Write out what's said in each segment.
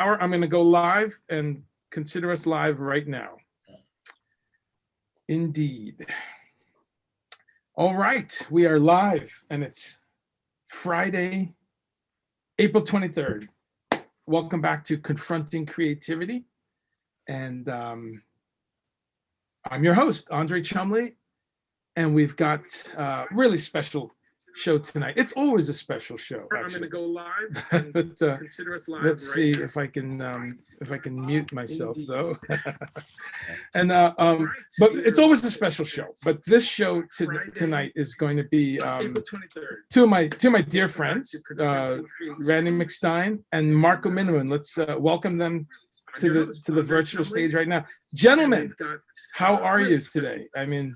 hour. I'm going to go live and consider us live right now. Indeed. All right, we are live, and it's Friday, April 23rd. Welcome back to Confronting Creativity. And I'm your host, André Cholmondeley, and we've got a really special show tonight. It's always a special show, actually. I'm going to go live and but, consider us live. Let's see if I can mute myself, though. And but it's always a special show. But this show tonight is going to be two of my dear friends, Randy McStine and Marco Minnemann. Let's welcome them to the virtual stage right now. Gentlemen, how are you today? I mean,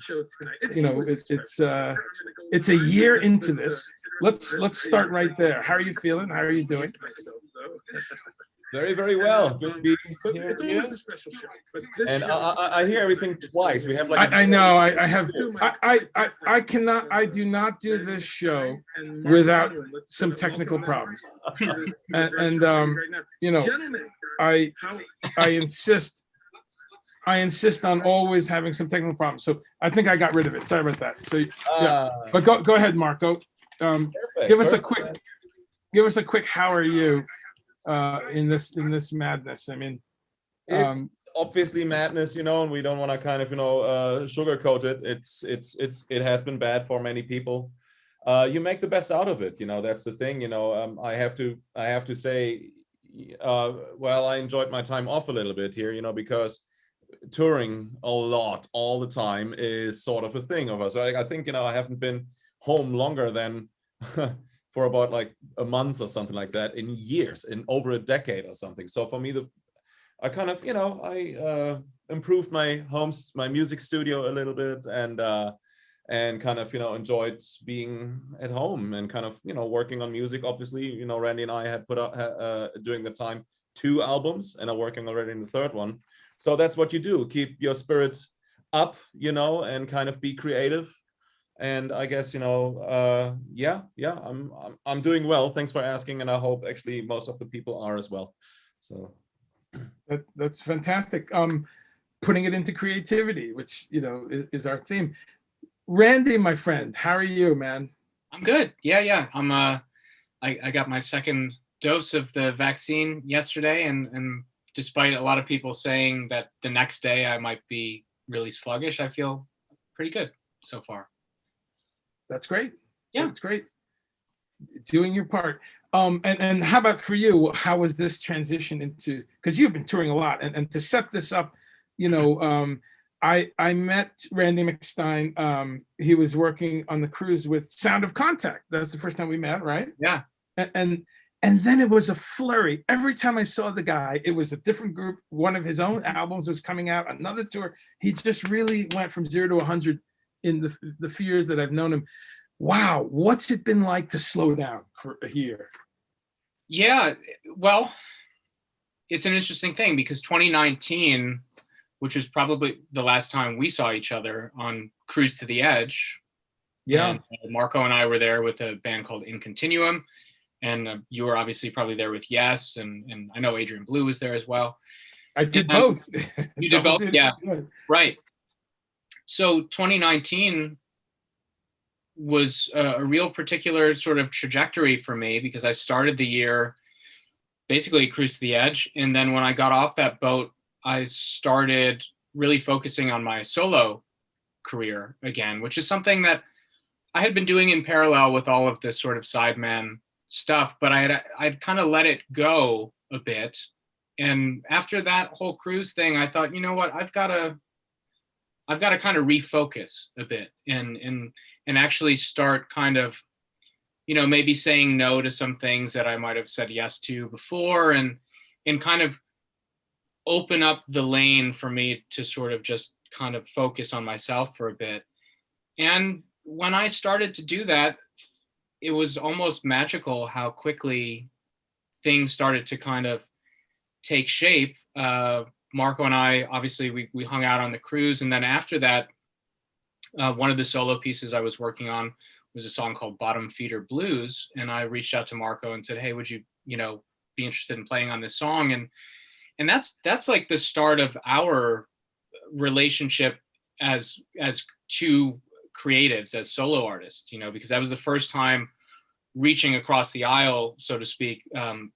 you know, it's a year into this. Let's start right there. How are you feeling? How are you doing? Very, very well. Good to be here with you. And I hear everything twice. We have like I know. I do not do this show without some technical problems. and you know, I insist on always having some technical problems. So I think I got rid of it. Sorry about that. So yeah, but go ahead, Marco. Give us a quick how are you in this madness? I mean, it's obviously madness, you know, and we don't want to kind of, you know, sugarcoat it. It has been bad for many people. You make the best out of it, you know. That's the thing, you know. I have to say, well, I enjoyed my time off a little bit here, you know, because touring a lot all the time is sort of a thing of us. I think, you know, I haven't been home longer than for about like a month or something like that in years, in over a decade or something. So for me, I kind of, you know, I improved my music studio a little bit, and kind of, you know, enjoyed being at home and kind of, you know, working on music. Obviously, you know, Randy and I had put out during the time 2 albums and are working already in the 3rd one. So that's what you do, keep your spirit up, you know, and kind of be creative. And I guess, you know, yeah, I'm doing well. Thanks for asking, and I hope actually most of the people are as well. So that's fantastic. Putting it into creativity, which, you know, is our theme. Randy, my friend, how are you, man? I'm good. Yeah. I'm I got my 2nd dose of the vaccine yesterday, and despite a lot of people saying that the next day I might be really sluggish, I feel pretty good so far. That's great. Yeah, that's great. Doing your part. And how about for you? How was this transition into, because you've been touring a lot, and to set this up, you know, I met Randy McStine. He was working on the cruise with Sound of Contact. That's the first time we met, right? Yeah. And then it was a flurry. Every time I saw the guy, it was a different group. One of his own albums was coming out, another tour. He just really went from 0 to 100 in the few years that I've known him. Wow, what's it been like to slow down for a year? Yeah, well, it's an interesting thing because 2019, which was probably the last time we saw each other on Cruise to the Edge. Yeah. And Marco and I were there with a band called In Continuum. And you were obviously probably there with Yes. And I know Adrian Blue was there as well. I did both. You did both? Yeah, right. So 2019 was a real particular sort of trajectory for me because I started the year basically Cruise to the Edge. And then when I got off that boat, I started really focusing on my solo career again, which is something that I had been doing in parallel with all of this sort of sideman stuff, but I'd kind of let it go a bit. And after that whole cruise thing, I thought, you know what, I've got to kind of refocus a bit and actually start kind of, you know, maybe saying no to some things that I might have said yes to before, and kind of open up the lane for me to sort of just kind of focus on myself for a bit. And when I started to do that, it was almost magical how quickly things started to kind of take shape. Marco and I, obviously, we hung out on the cruise. And then after that, one of the solo pieces I was working on was a song called Bottom Feeder Blues. And I reached out to Marco and said, hey, would you be interested in playing on this song. And that's like the start of our relationship as two creatives, as solo artists, you know, because that was the first time reaching across the aisle, so to speak,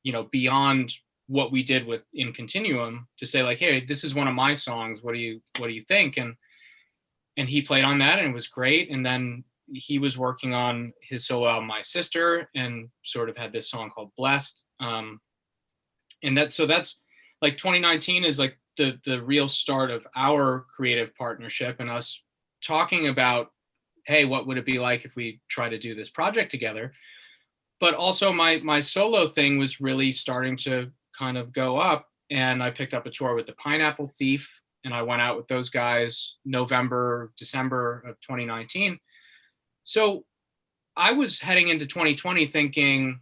you know, beyond what we did with In Continuum, to say like, hey, this is one of my songs. What do you think? And he played on that, and it was great. And then he was working on his solo album, My Sister, and sort of had this song called Blessed. And that's like 2019 is like the real start of our creative partnership, and us talking about, hey, what would it be like if we try to do this project together? But also my solo thing was really starting to kind of go up, and I picked up a tour with the Pineapple Thief, and I went out with those guys November, December of 2019. So I was heading into 2020 thinking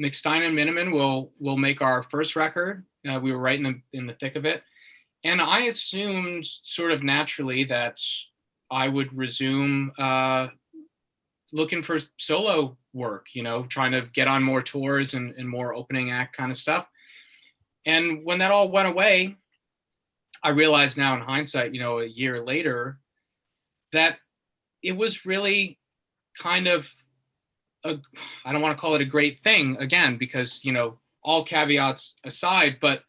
McStine and Minnemann will make our first record. We were right in the thick of it. And I assumed sort of naturally that I would resume looking for solo work, you know, trying to get on more tours and more opening act kind of stuff. And when that all went away, I realized now in hindsight, you know, a year later, that it was really kind of I don't want to call it a great thing again, because, you know, all caveats aside, but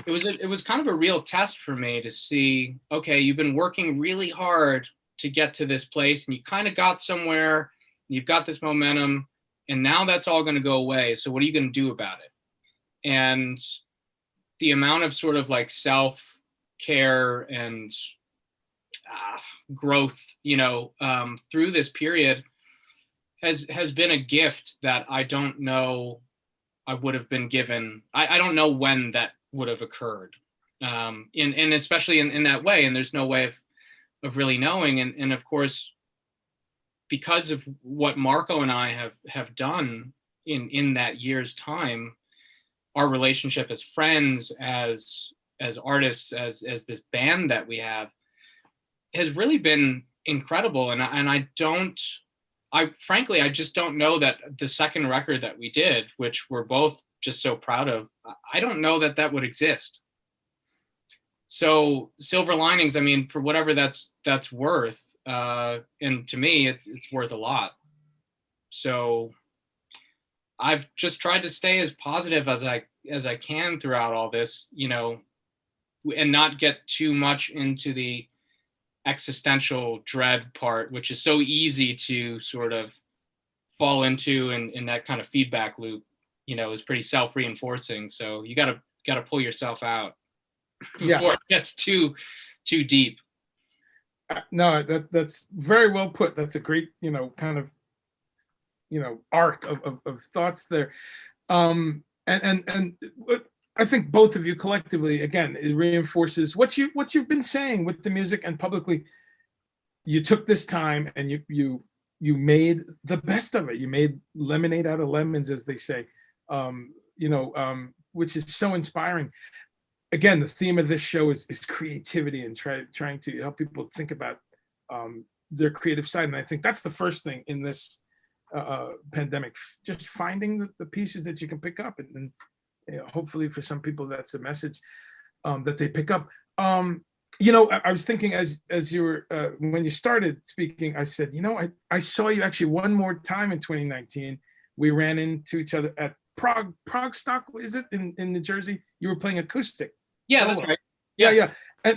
it was kind of a real test for me to see, okay, you've been working really hard to get to this place, and you kind of got somewhere, and you've got this momentum, and now that's all going to go away. So what are you going to do about it? And the amount of sort of like self-care and growth, you know, through this period has been a gift that I don't know I would have been given. I don't know when that would have occurred, and especially in that way. And there's no way of really knowing. And of course, because of what Marco and I have done in that year's time, our relationship as friends, as artists, as this band that we have, has really been incredible. And I frankly just don't know that the second record that we did, which we're both just so proud of, I don't know that would exist. So Silver Linings, I mean, for whatever that's worth, and to me, it's worth a lot. So I've just tried to stay as positive as I can throughout all this, you know, and not get too much into the existential dread part, which is so easy to sort of fall into, in that kind of feedback loop, you know, is pretty self-reinforcing. So you gotta pull yourself out before it gets too deep. No, that's very well put. That's a great, you know, kind of, you know, arc of thoughts there. And I think both of you collectively, again, it reinforces what you've been saying with the music and publicly. You took this time and you made the best of it. You made lemonade out of lemons, as they say, you know, which is so inspiring. Again, the theme of this show is creativity and trying to help people think about their creative side. And I think that's the first thing in this pandemic, just finding the pieces that you can pick up, and you know, hopefully for some people that's a message that they pick up. You know, I was thinking as you were when you started speaking, I said, you know, I saw you actually one more time in 2019. We ran into each other at Prog Stock, is it in New Jersey? You were playing acoustic. Yeah, solo. that's right. Yeah.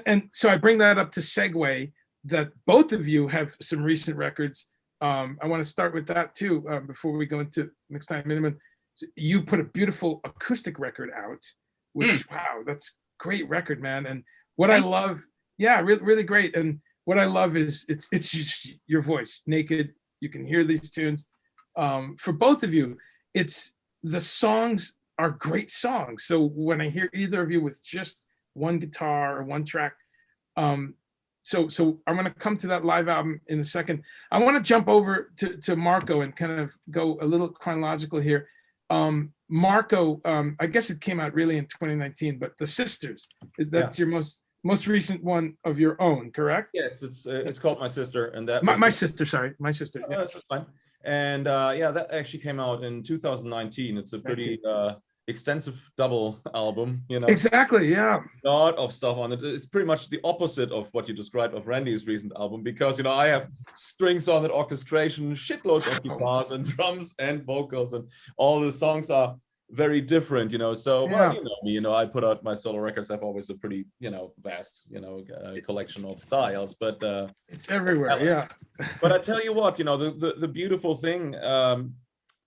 And so I bring that up to segue that both of you have some recent records. I want to start with that too before we go into McStine Minnemann. You put a beautiful acoustic record out, which wow, that's great record, man. And what I love, really great. And what I love is it's just your voice, naked. You can hear these tunes. For both of you, the songs are great songs. So when I hear either of you with just one guitar or one track, so I'm going to come to that live album in a second. I want to jump over to Marco and kind of go a little chronological here. Marco, I guess it came out really in 2019, but The Sisters, that's your most recent one of your own, correct? Yeah, it's called My Sister, and that my sister. Yeah. That's just fine. And that actually came out in 2019. It's a pretty extensive double album, you know. Exactly, yeah. A lot of stuff on it. It's pretty much the opposite of what you described of Randy's recent album, because, you know, I have strings on it, orchestration, shitloads of guitars and drums and vocals, and all the songs are very different, you know. So, well, you know me, you know, I put out my solo records. I have always a pretty, you know, vast, you know, collection of styles, but it's everywhere, yeah. But I tell you what, you know, the beautiful thing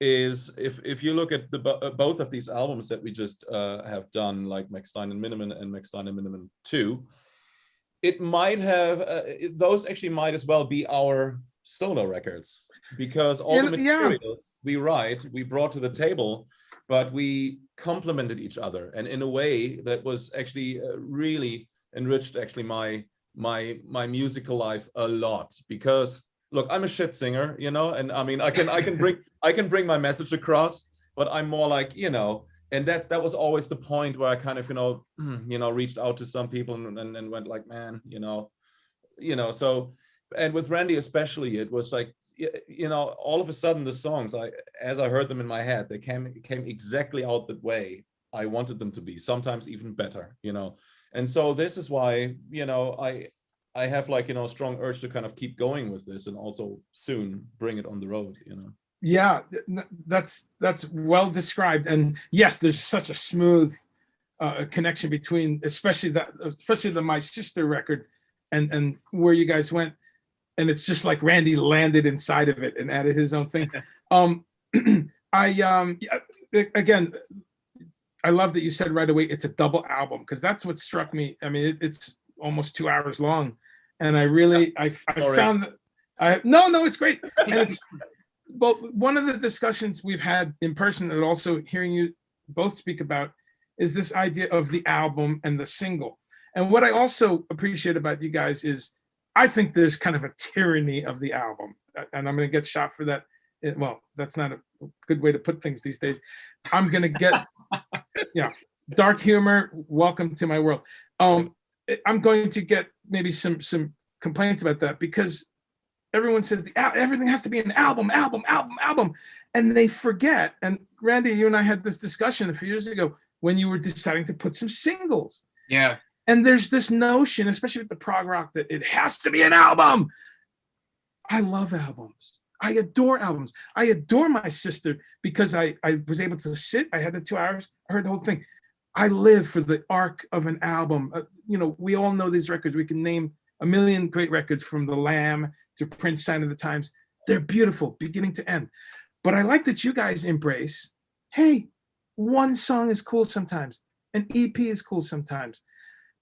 is if you look at both of these albums that we just have done, like McStine and Minnemann and McStine and Minnemann 2, it might have those actually might as well be our solo records, because all the materials we brought to the table, but we complemented each other, and in a way that was actually really enriched actually my musical life a lot. Because look, I'm a shit singer, you know, and I mean, I can bring my message across, but I'm more like, you know, and that was always the point where I kind of, you know, reached out to some people and went like, man, you know, so, and with Randy especially, it was like, you know, all of a sudden the songs, as I heard them in my head, they came exactly out that way I wanted them to be, sometimes even better, you know. And so this is why, you know, I have like, you know, a strong urge to kind of keep going with this, and also soon bring it on the road, you know. Yeah, that's well described. And yes, there's such a smooth connection between, especially the My Sister record and where you guys went. And it's just like Randy landed inside of it and added his own thing. Again, I love that you said right away it's a double album, because that's what struck me. I mean, it's almost 2 hours long, and I found that no, it's great. And well, one of the discussions we've had in person, and also hearing you both speak about, is this idea of the album and the single. And what I also appreciate about you guys is, I think there's kind of a tyranny of the album, and I'm going to get shot for that. Well, that's not a good way to put things these days. I'm going to get, dark humor. Welcome to my world. I'm going to get maybe some complaints about that, because everyone says everything has to be an album, and they forget. And Randy, you and I had this discussion a few years ago when you were deciding to put some singles. Yeah. And there's this notion, especially with the prog rock, that it has to be an album. I love albums. I adore albums. I adore My Sister, because I was able to sit. I had the 2 hours. I heard the whole thing. I live for the arc of an album. You know, we all know these records. We can name a million great records, from The Lamb to Prince, Sign of the Times. They're beautiful, beginning to end. But I like that you guys embrace, hey, one song is cool sometimes. An EP is cool sometimes.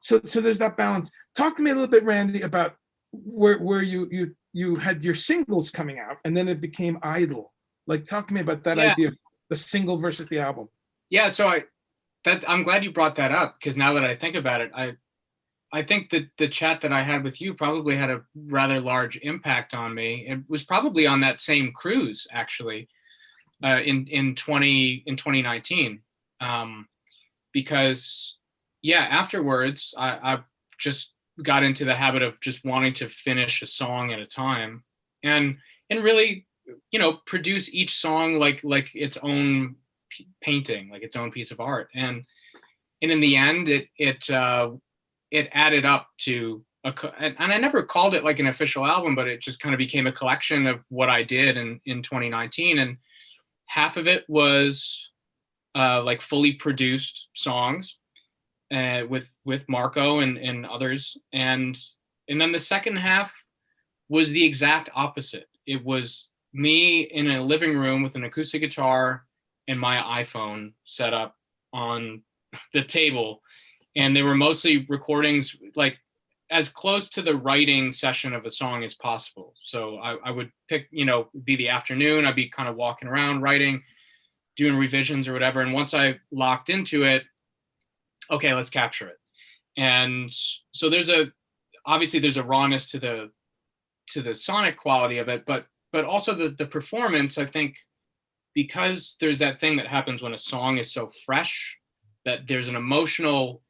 So there's that balance. Talk to me a little bit, Randy, about where you had your singles coming out, and then it became Idol. Like, talk to me about that idea of the single versus the album. Yeah, so I'm glad you brought that up, because now that I think about it, I think that the chat that I had with you probably had a rather large impact on me. It was probably on that same cruise, actually, in 2019, because afterwards I just got into the habit of just wanting to finish a song at a time, and really, you know, produce each song like its own painting, like its own piece of art. And in the end, it added up to and I never called it like an official album, but it just kind of became a collection of what I did in 2019. And half of it was like fully produced songs with Marco and others, and then the second half was the exact opposite. It was me in a living room with an acoustic guitar and my iPhone set up on the table, and they were mostly recordings, like as close to the writing session of a song as possible. So I would pick, you know, be the afternoon, I'd be kind of walking around writing, doing revisions or whatever, and once I locked into it, okay, let's capture it. And so obviously there's a rawness to the sonic quality of it, but also the performance, I think, because there's that thing that happens when a song is so fresh, that there's an emotional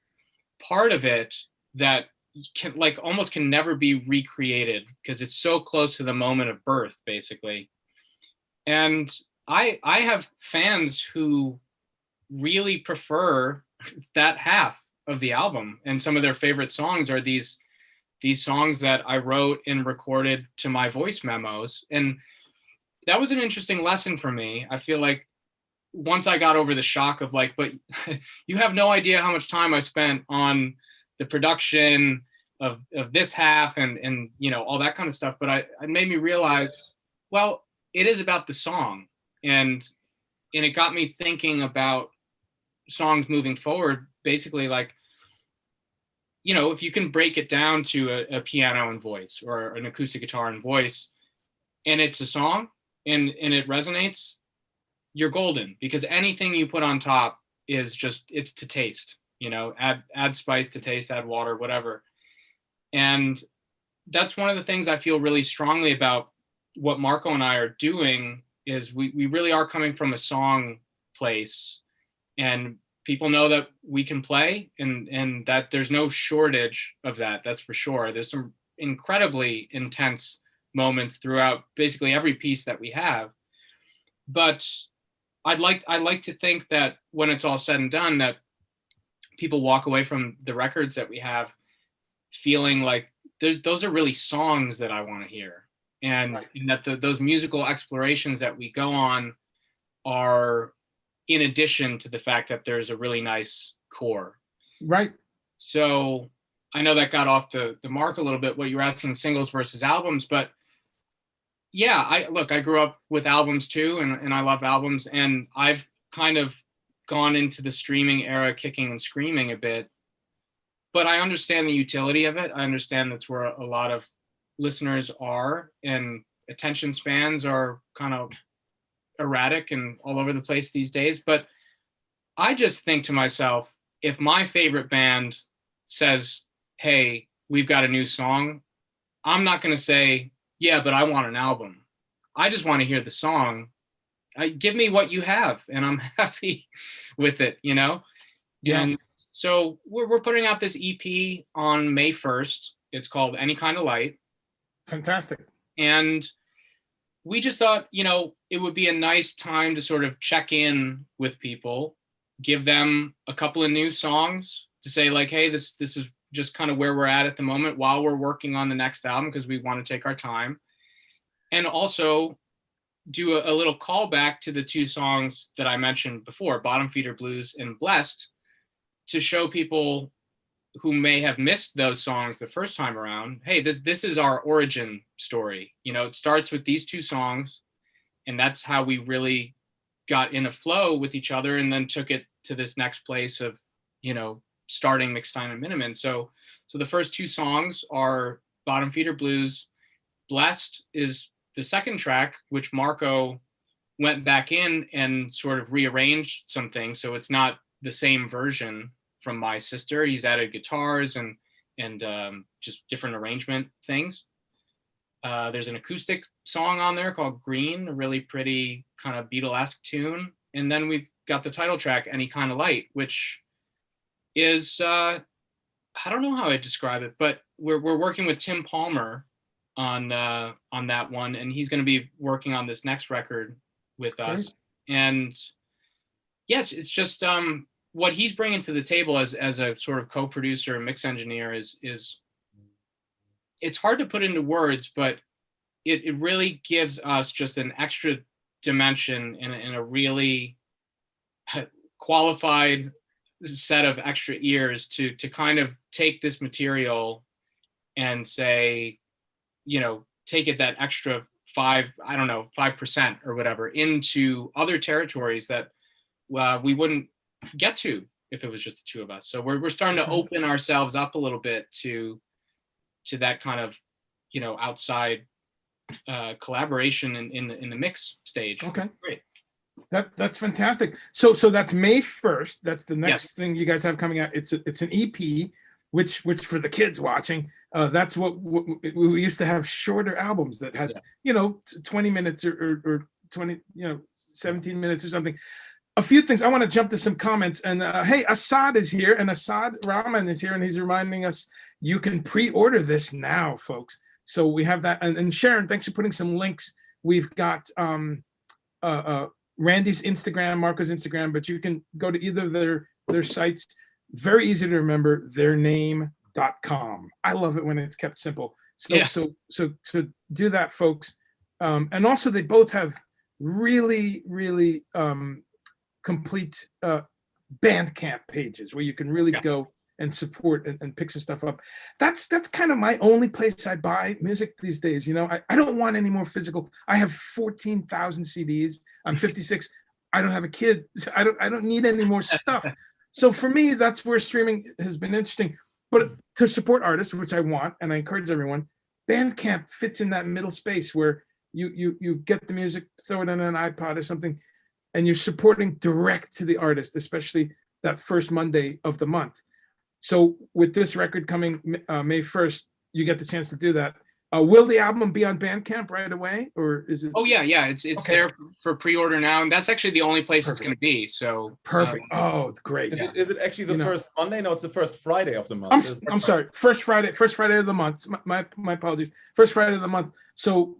part of it that almost can never be recreated, because it's so close to the moment of birth, basically. And I have fans who really prefer that half of the album. And some of their favorite songs are these songs that I wrote and recorded to my voice memos. And that was an interesting lesson for me. I feel like once I got over the shock of like, but you have no idea how much time I spent on the production of this half and you know, all that kind of stuff. But it made me realize, well, it is about the song. And it got me thinking about songs moving forward, basically like, you know, if you can break it down to a piano and voice or an acoustic guitar and voice, and it's a song and it resonates, you're golden, because anything you put on top is just, it's to taste, you know, add spice to taste, add water, whatever. And that's one of the things I feel really strongly about what Marco and I are doing, is we really are coming from a song place, and people know that we can play and that there's no shortage of that. That's for sure. There's some incredibly intense moments throughout basically every piece that we have. But I'd like to think that when it's all said and done, that people walk away from the records that we have feeling like those are really songs that I want to hear. And, right. And that those musical explorations that we go on are in addition to the fact that there's a really nice core. Right. So I know that got off the mark a little bit, what you were asking, singles versus albums, but yeah, I grew up with albums too, and I love albums, and I've kind of gone into the streaming era kicking and screaming a bit, but I understand the utility of it. I understand that's where a lot of listeners are, and attention spans are kind of erratic and all over the place these days. But I just think to myself, if my favorite band says, hey, we've got a new song, I'm not going to say, yeah, but I want an album. I just want to hear the song. Give me what you have, and I'm happy with it, you know? Yeah. And so we're putting out this EP on May 1st. It's called Any Kind of Light. Fantastic. And we just thought, you know, it would be a nice time to sort of check in with people, give them a couple of new songs to say like, hey, this is just kind of where we're at the moment while we're working on the next album, because we want to take our time. And also do a little callback to the two songs that I mentioned before, Bottom Feeder Blues and Blessed, to show people who may have missed those songs the first time around, hey, this is our origin story. You know, it starts with these two songs, and that's how we really got in a flow with each other, and then took it to this next place of, you know, starting McStine and Minnemann. So the first two songs are Bottom Feeder Blues. Blessed is the second track, which Marco went back in and sort of rearranged some things, so it's not the same version from my sister. He's added guitars and just different arrangement things. There's an acoustic song on there called Green, a really pretty kind of Beatlesque tune. And then we've got the title track, Any Kind of Light, which is, I don't know how I describe it, but we're working with Tim Palmer on that one, and he's going to be working on this next record with us. And yes, it's just what he's bringing to the table as a sort of co-producer and mix engineer is it's hard to put into words, but it really gives us just an extra dimension and a really qualified set of extra ears to kind of take this material and say, you know, take it that extra 5% or whatever into other territories that we wouldn't get to if it was just the two of us. So we're starting to open ourselves up a little bit to that kind of, you know, outside collaboration in the mix stage. Okay, great. That's fantastic. So that's May 1st. That's the next thing you guys have coming out. It's an EP, which for the kids watching, that's what we used to have, shorter albums that had, you know, 20 minutes or 20, you know, 17 minutes or something. A few things. I want to jump to some comments. And hey, Assad is here, and Assad Rahman is here, and he's reminding us you can pre-order this now, folks. So we have that. And Sharon, thanks for putting some links. We've got Randy's Instagram, Marco's Instagram, but you can go to either of their sites. Very easy to remember, theirname.com. I love it when it's kept simple. So do that, folks. And also they both have really, really complete Bandcamp pages where you can really go and support and pick some stuff up. That's kind of my only place I buy music these days. You know, I don't want any more physical. I have 14,000 CDs. I'm 56. I don't have a kid. So I don't need any more stuff. So for me, that's where streaming has been interesting. But to support artists, which I want, and I encourage everyone, Bandcamp fits in that middle space where you get the music, throw it on an iPod or something, and you're supporting direct to the artist, especially that first Monday of the month. So with this record coming May 1st, you get the chance to do that. Will the album be on Bandcamp right away, or is it? Oh yeah, it's okay. There for pre-order now, and that's actually the only place it's going to be. So perfect. Oh, great. Is it actually the first Monday? No, it's the first Friday of the month. I'm sorry, first Friday of the month. My apologies. First Friday of the month. So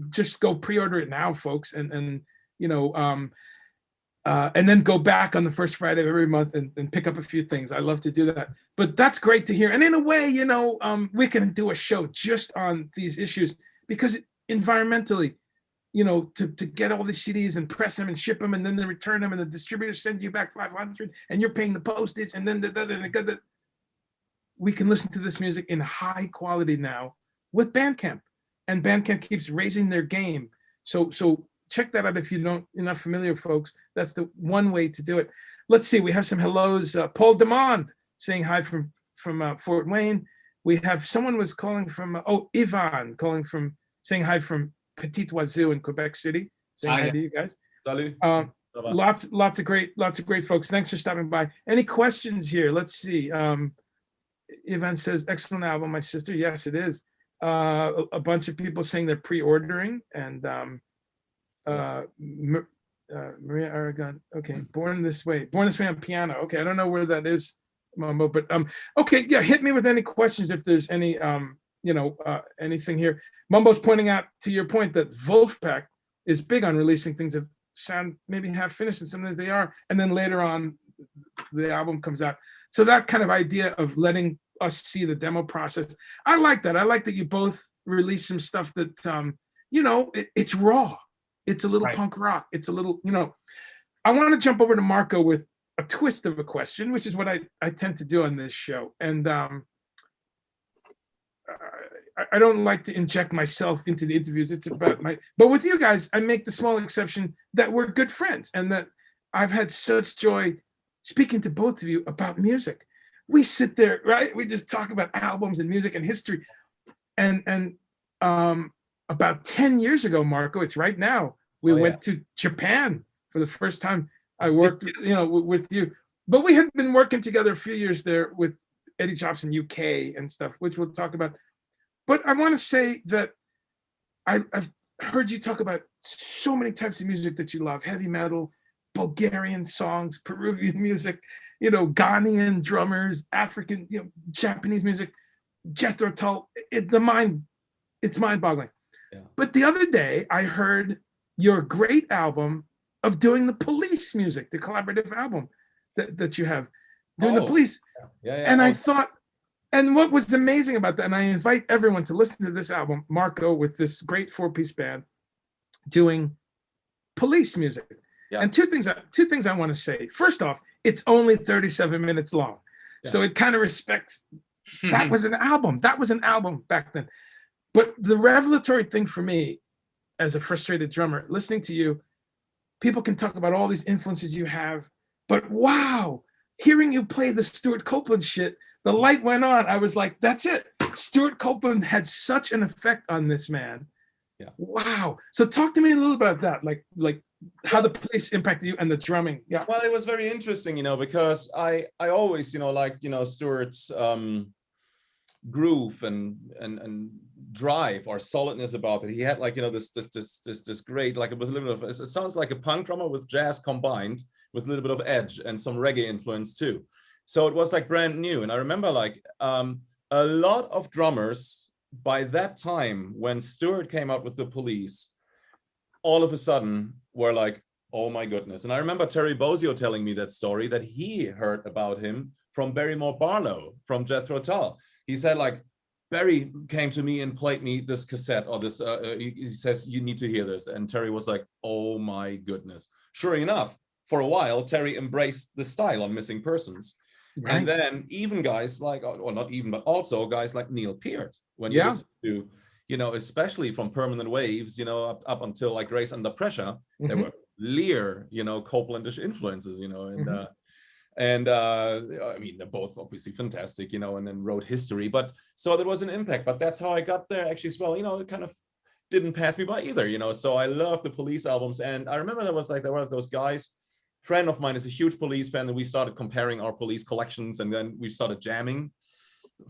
just go pre-order it now, folks, and then go back on the first Friday of every month and pick up a few things. I love to do that. But that's great to hear. And in a way, we can do a show just on these issues because environmentally, to get all these CDs and press them and ship them and then they return them and the distributor sends you back 500 and you're paying the postage and then we can listen to this music in high quality now with Bandcamp. And Bandcamp keeps raising their game. So check that out if you're not familiar, folks. That's the one way to do it. Let's see. We have some hellos. Paul Demond saying hi from Fort Wayne. We have someone was calling from Ivan calling from saying hi from Petit Oiseau in Quebec City. Saying hi to you guys. Salut. Lots of great folks. Thanks for stopping by. Any questions here? Let's see. Ivan says excellent album, my sister. Yes, it is. A bunch of people saying they're pre-ordering and. Maria Aragon. Okay, Born This Way on piano. Okay, I don't know where that is, Mambo, but okay, yeah, hit me with any questions if there's any anything here. Mumbo's pointing out to your point that Wolfpack is big on releasing things that sound maybe half finished, and sometimes they are, and then later on the album comes out. So that kind of idea of letting us see the demo process, I like that. I like that you both release some stuff that it's raw. It's a little punk rock. It's a little, I want to jump over to Marco with a twist of a question, which is what I tend to do on this show. And I don't like to inject myself into the interviews. It's about but with you guys, I make the small exception that we're good friends and that I've had such joy speaking to both of you about music. We sit there, right? We just talk about albums and music and history. And about 10 years ago, Marco, it's right now, we went to Japan for the first time. I worked, with you, but we had been working together a few years there with Eddie Jobson UK and stuff, which we'll talk about. But I want to say that I've heard you talk about so many types of music that you love: heavy metal, Bulgarian songs, Peruvian music, Ghanaian drummers, African, Japanese music, Jethro Tull. It's mind-boggling. Yeah. But the other day, I heard your great album of doing the Police music, the collaborative album that you have, doing the Police. Yeah. And I thought, and what was amazing about that, and I invite everyone to listen to this album, Marco, with this great 4-piece band, doing Police music. Yeah. And two things I want to say. First off, it's only 37 minutes long. Yeah. So it kind of respects, that was an album. That was an album back then. But the revelatory thing for me, as a frustrated drummer, listening to you, people can talk about all these influences you have, but wow, hearing you play the Stuart Copeland shit, the light went on. I was like, that's it. Stuart Copeland had such an effect on this man. Yeah. Wow. So talk to me a little about that, like how the Police impacted you and the drumming. Yeah. Well, it was very interesting, because I always, Stuart's groove and drive or solidness about it. He had this great, like, with a little bit of, it sounds like a punk drummer with jazz combined with a little bit of edge and some reggae influence too. So it was like brand new. And I remember a lot of drummers by that time, when Stuart came out with the Police, all of a sudden were like, Oh my goodness. And I remember Terry Bozzio telling me that story, that he heard about him from Barrymore Barlow from Jethro Tull. He said, like, Barry came to me and played me this cassette, or this, he says, you need to hear this. And Terry was like, oh my goodness. Sure enough, for a while, Terry embraced the style on Missing Persons. Right. And then even guys like, or not even, but also guys like Neil Peart, when you listen to, you know, especially from Permanent Waves, you know, up until like Grace Under Pressure, there were clear, you know, Copelandish influences, you know, and I mean, they're both obviously fantastic, you know, and then wrote history, but so there was an impact, but that's how I got there actually as well, you know, it kind of didn't pass me by either, you know, so I love the Police albums. And I remember there was like, there were those guys, friend of mine is a huge Police fan, and we started comparing our Police collections, and then we started jamming.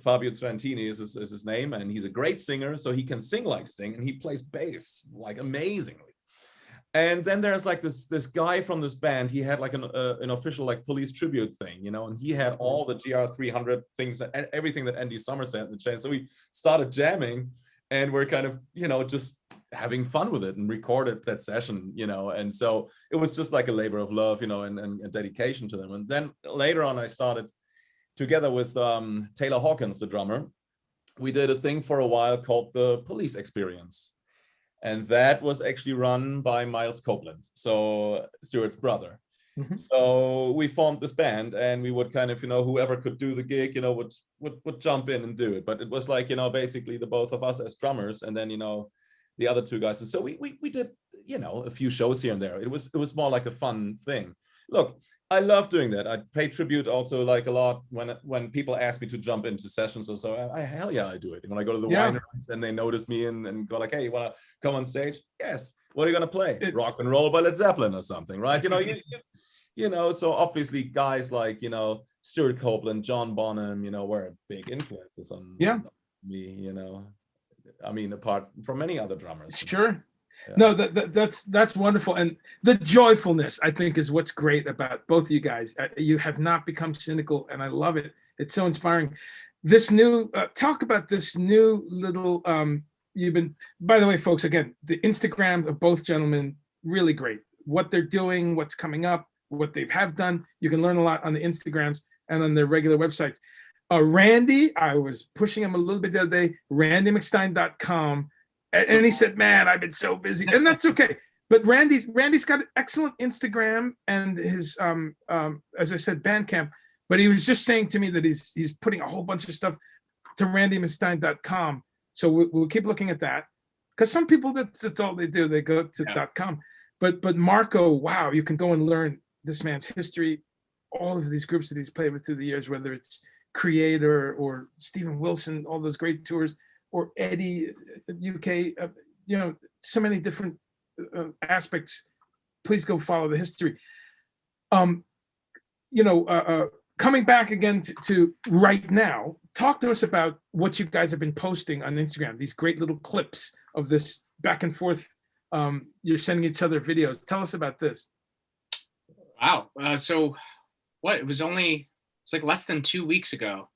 Fabio Trentini is his name, and he's a great singer, so he can sing like Sting, and he plays bass like amazingly. And then there's like this guy from this band, he had like an official like Police tribute thing, you know, and he had all the GR300 things, and everything that Andy Summers had in the chain. So we started jamming, and we're kind of, you know, just having fun with it, and recorded that session, you know. And so it was just like a labor of love, you know, and a dedication to them. And then later on, I started together with Taylor Hawkins, the drummer. We did a thing for a while called the Police Experience. And that was actually run by Miles Copeland, so Stuart's brother. So we formed this band, and we would kind of, you know, whoever could do the gig, you know, would jump in and do it. But it was like, you know, basically the both of us as drummers, and then, you know, the other two guys. And so we did, you know, a few shows here and there. It was more like a fun thing. Look, I love doing that. I pay tribute also like a lot when people ask me to jump into sessions or so. Hell yeah, I do it. When I go to the wineries and they notice me and go like, hey, you want to come on stage? Yes. What are you going to play? Rock and Roll by Led Zeppelin or something, right? You know, you know, so obviously guys like, you know, Stuart Copeland, John Bonham, you know, were big influences on me, you know. I mean, apart from many other drummers. Sure. Yeah. No, that's wonderful, and the joyfulness, I think, is what's great about both of you guys. You have not become cynical, and I love it. It's so inspiring. This new talk about this new little. You've been, by the way, folks. Again, the Instagram of both gentlemen, really great. What they're doing, what's coming up, what they have done. You can learn a lot on the Instagrams and on their regular websites. Randy, I was pushing him a little bit the other day. RandyMcStine.com. And he said, man, I've been so busy. And that's okay. But Randy's got an excellent Instagram and his, as I said, Bandcamp. But he was just saying to me that he's putting a whole bunch of stuff to RandyMcStine.com. So we'll keep looking at that. Because some people, that's all they do. They go to .com. But Marco, wow, you can go and learn this man's history, all of these groups that he's played with through the years, whether it's Creator or Stephen Wilson, all those great tours, or Eddie, UK, you know, so many different aspects. Please go follow the history. You know, coming back again to right now, talk to us about what you guys have been posting on Instagram, these great little clips of this back and forth. You're sending each other videos. Tell us about this. Wow. So what, it's like less than 2 weeks ago.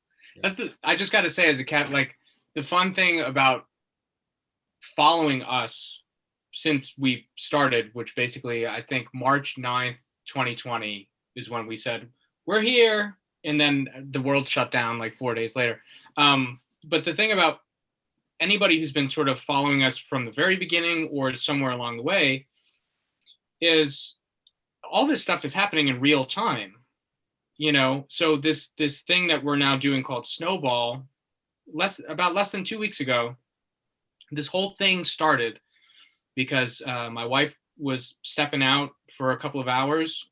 I just got to say, as a cat, like, the fun thing about following us since we started, which basically I think March 9th, 2020 is when we said, we're here. And then the world shut down like 4 days later. But the thing about anybody who's been sort of following us from the very beginning or somewhere along the way is all this stuff is happening in real time, you know? So this thing that we're now doing called Snowball, about less than 2 weeks ago, this whole thing started because my wife was stepping out for a couple of hours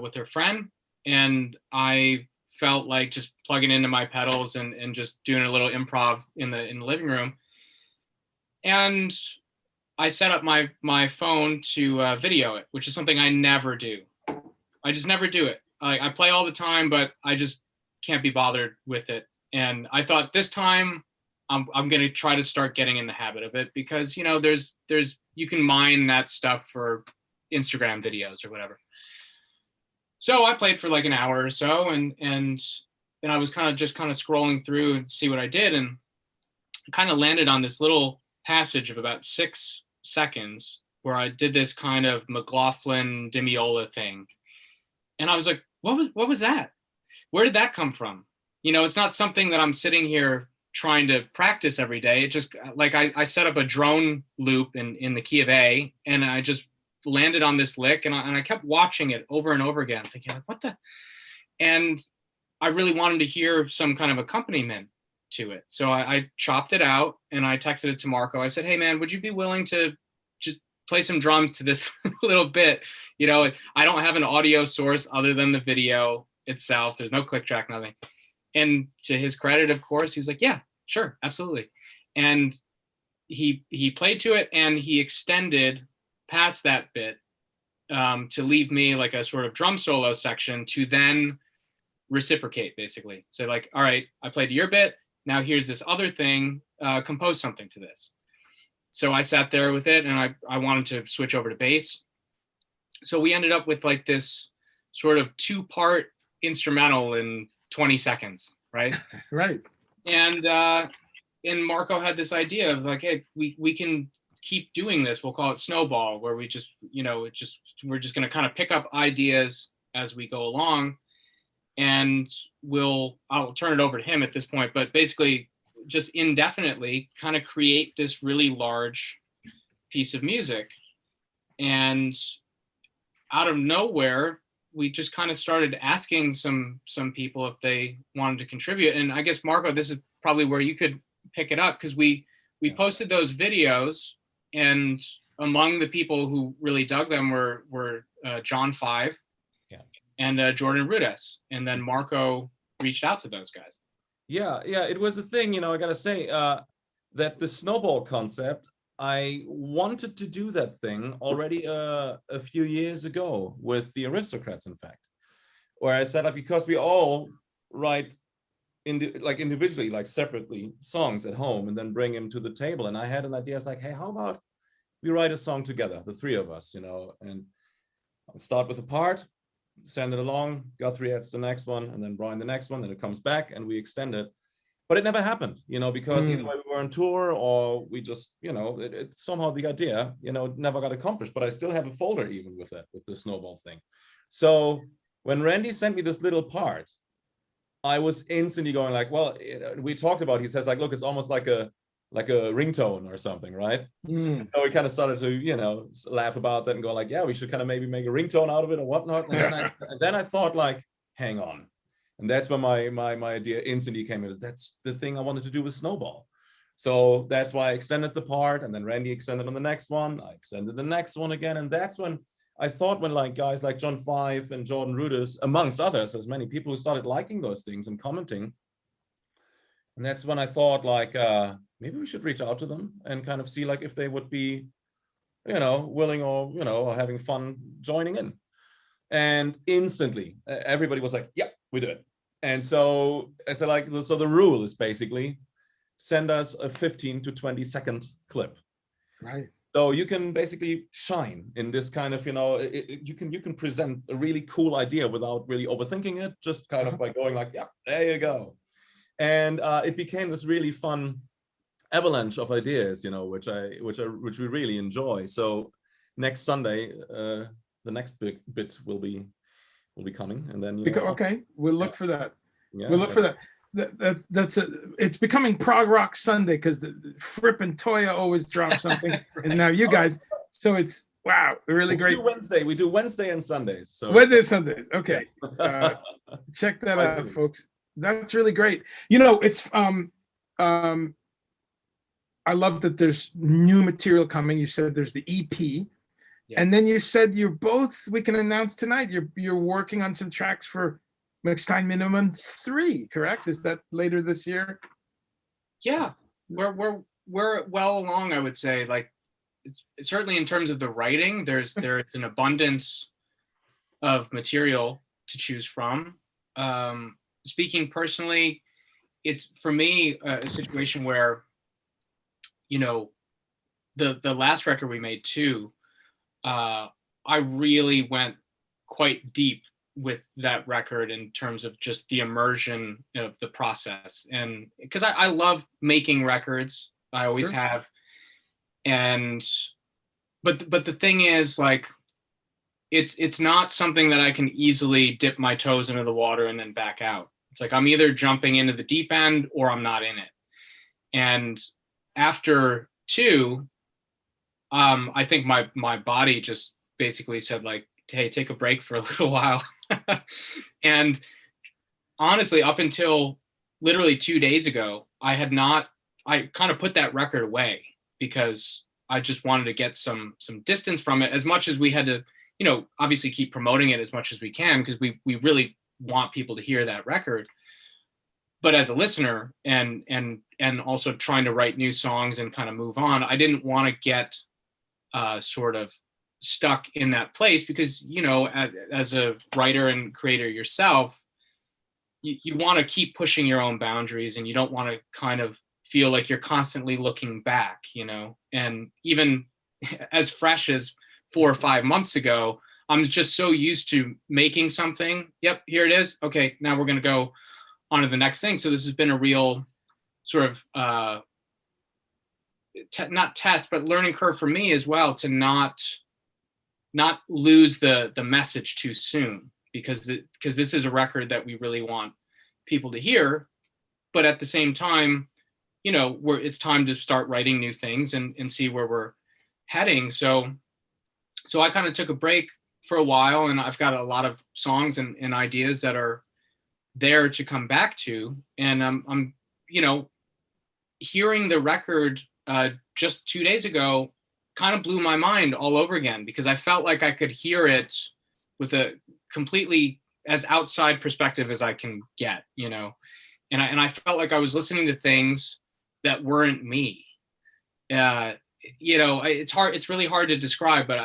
with her friend, and I felt like just plugging into my pedals and just doing a little improv in the living room. And I set up my phone to video it, which is something I never do. I just never do it. I play all the time, but I just can't be bothered with it. And I thought this time I'm going to try to start getting in the habit of it, because, you know, there's you can mine that stuff for Instagram videos or whatever. So I played for like an hour or so, and then I was kind of scrolling through and see what I did, and kind of landed on this little passage of about 6 seconds where I did this kind of McLaughlin Demiola thing. And I was like, what was that? Where did that come from? You know, it's not something that I'm sitting here trying to practice every day. It just, like, I set up a drone loop in the key of A, and I just landed on this lick, and I kept watching it over and over again, thinking, like, what the? And I really wanted to hear some kind of accompaniment to it. So I chopped it out, and I texted it to Marco. I said, hey man, would you be willing to just play some drums to this little bit? You know, I don't have an audio source other than the video itself. There's no click track, nothing. And to his credit, of course, he was like, yeah, sure, absolutely. And he played to it, and he extended past that bit to leave me like a sort of drum solo section to then reciprocate, basically. So like, all right, I played your bit, now here's this other thing, compose something to this. So I sat there with it, and I wanted to switch over to bass. So we ended up with like this sort of 2-part instrumental in 20 seconds, right? Right. And Marco had this idea of like, hey, we can keep doing this. We'll call it Snowball, where we just, you know, we're just going to kind of pick up ideas as we go along, and I'll turn it over to him at this point, but basically just indefinitely kind of create this really large piece of music. And out of nowhere, we just kind of started asking some people if they wanted to contribute. And I guess, Marco, this is probably where you could pick it up, because we posted those videos, and among the people who really dug them were John Five and Jordan Rudess. And then Marco reached out to those guys. Yeah, it was a thing, you know, I gotta say that the Snowball concept, I wanted to do that thing already a few years ago with the Aristocrats, in fact, where I set up, because we all write individually, like separately, songs at home, and then bring them to the table. And I had an idea. I was like, hey, how about we write a song together, the three of us, you know, and I'll start with a part, send it along, Guthrie adds the next one, and then Brian the next one, then it comes back and we extend it. But it never happened, you know, because either way we were on tour, or we just, you know, it somehow the idea, you know, never got accomplished. But I still have a folder even with that, with the Snowball thing. So when Randy sent me this little part, I was instantly going like, well, we talked about, he says like, look, it's almost like a ringtone or something, right? And so we kind of started to, you know, laugh about that and go like, yeah, we should kind of maybe make a ringtone out of it or whatnot. And then I thought like, hang on. And that's when my idea instantly came in. That's the thing I wanted to do with Snowball. So that's why I extended the part, and then Randy extended on the next one. I extended the next one again. And that's when I thought, when like guys like John Five and Jordan Rudess, amongst others, as many people who started liking those things and commenting. And that's when I thought like, maybe we should reach out to them and kind of see like if they would be, you know, willing, or, you know, or having fun joining in. And instantly everybody was like, yeah, we do it. And so I said, like, so the rule is basically send us a 15 to 20 second clip. Right. So you can basically shine in this kind of, you know, you can present a really cool idea without really overthinking it, just kind of by going like, yeah, there you go. And it became this really fun avalanche of ideas, you know, which we really enjoy. So next Sunday, the next big bit will be coming, and then okay, we'll look for that. Yeah, we'll look for that. It's becoming prog rock Sunday, because Fripp and Toya always drop something, and now you guys. So it's wow, really great. We do Wednesday and Sundays. So Wednesday and Sundays. Okay, check that out, folks. That's really great. You know, it's I love that there's new material coming. You said there's the EP. And then you said we can announce tonight, you're working on some tracks for McStine Minnemann 3, correct? Is that later this year? Yeah, we're well along, I would say. Like, it's certainly in terms of the writing, there's an abundance of material to choose from. Speaking personally, it's for me a situation where, you know, the last record we made too, I really went quite deep with that record in terms of just the immersion of the process. And because I love making records, I always have. And but the thing is, like, it's not something that I can easily dip my toes into the water and then back out. It's like I'm either jumping into the deep end or I'm not in it. And after 2, I think my body just basically said, like, hey, take a break for a little while. And honestly, up until literally 2 days ago, I kind of put that record away because I just wanted to get some distance from it, as much as we had to, obviously keep promoting it as much as we can, because we really want people to hear that record. But as a listener and also trying to write new songs and kind of move on, I didn't want to get sort of stuck in that place, because, as a writer and creator yourself, you want to keep pushing your own boundaries, and you don't want to kind of feel like you're constantly looking back, and even as fresh as 4 or 5 months ago, I'm just so used to making something. Yep, here it is. Okay, now we're going to go on to the next thing. So this has been a real sort of not test, but learning curve for me as well, to not lose the message too soon, because this is a record that we really want people to hear. But at the same time, it's time to start writing new things and see where we're heading. So I kind of took a break for a while, and I've got a lot of songs and ideas that are there to come back to. And I'm hearing the record just 2 days ago kind of blew my mind all over again, because I felt like I could hear it with a completely as outside perspective as I can get, and I felt like I was listening to things that weren't me. It's really hard to describe, but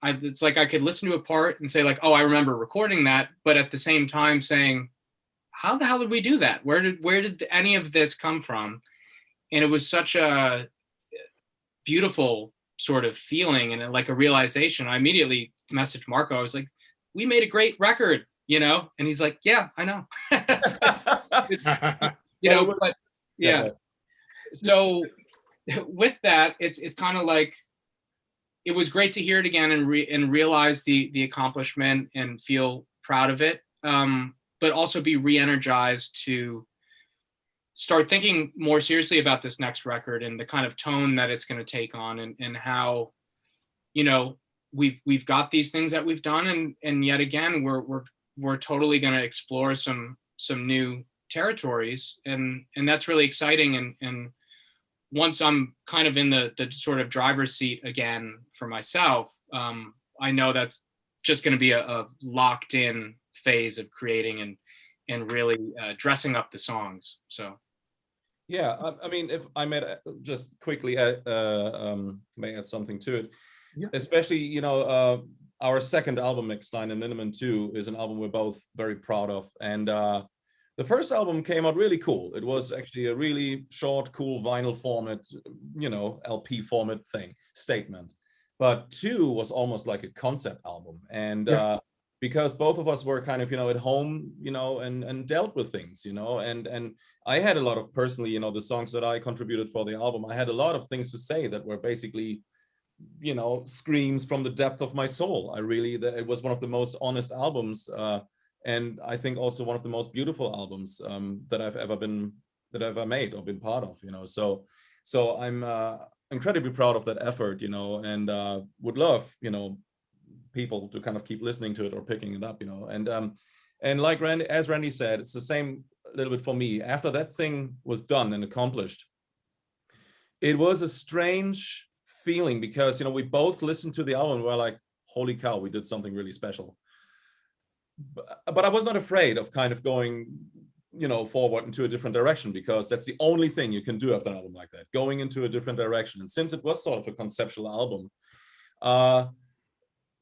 it's like I could listen to a part and say, like, oh, I remember recording that, but at the same time saying, how the hell did we do that? Where did any of this come from? And it was such a beautiful sort of feeling, and like a realization. I immediately messaged Marco. I was like, we made a great record, and he's like, yeah, I know. But yeah. So with that, it's kind of like, it was great to hear it again and realize the accomplishment and feel proud of it, but also be re-energized to start thinking more seriously about this next record and the kind of tone that it's going to take on, and how, we've got these things that we've done, and yet again we're totally going to explore some new territories, and that's really exciting. And once I'm kind of in the sort of driver's seat again for myself, I know that's just going to be a locked in phase of creating and really dressing up the songs. So. Yeah, I mean, if I may just quickly may add something to it, yeah. Especially, our second album, McStine and Minnemann 2, is an album we're both very proud of. And the first album came out really cool. It was actually a really short, cool vinyl format, LP format statement. But 2 was almost like a concept album. And yeah. Because both of us were kind of, at home, and dealt with things, and I had a lot of personally, the songs that I contributed for the album, I had a lot of things to say that were basically, screams from the depth of my soul. It was one of the most honest albums, and I think also one of the most beautiful albums that I've ever made or been part of, so I'm incredibly proud of that effort, and would love, people to kind of keep listening to it or picking it up, and like Randy said, it's the same a little bit for me. After that thing was done and accomplished, it was a strange feeling, because we both listened to the album and we're like, holy cow, we did something really special. But I was not afraid of kind of going forward into a different direction, because that's the only thing you can do after an album like that, going into a different direction. And since it was sort of a conceptual album,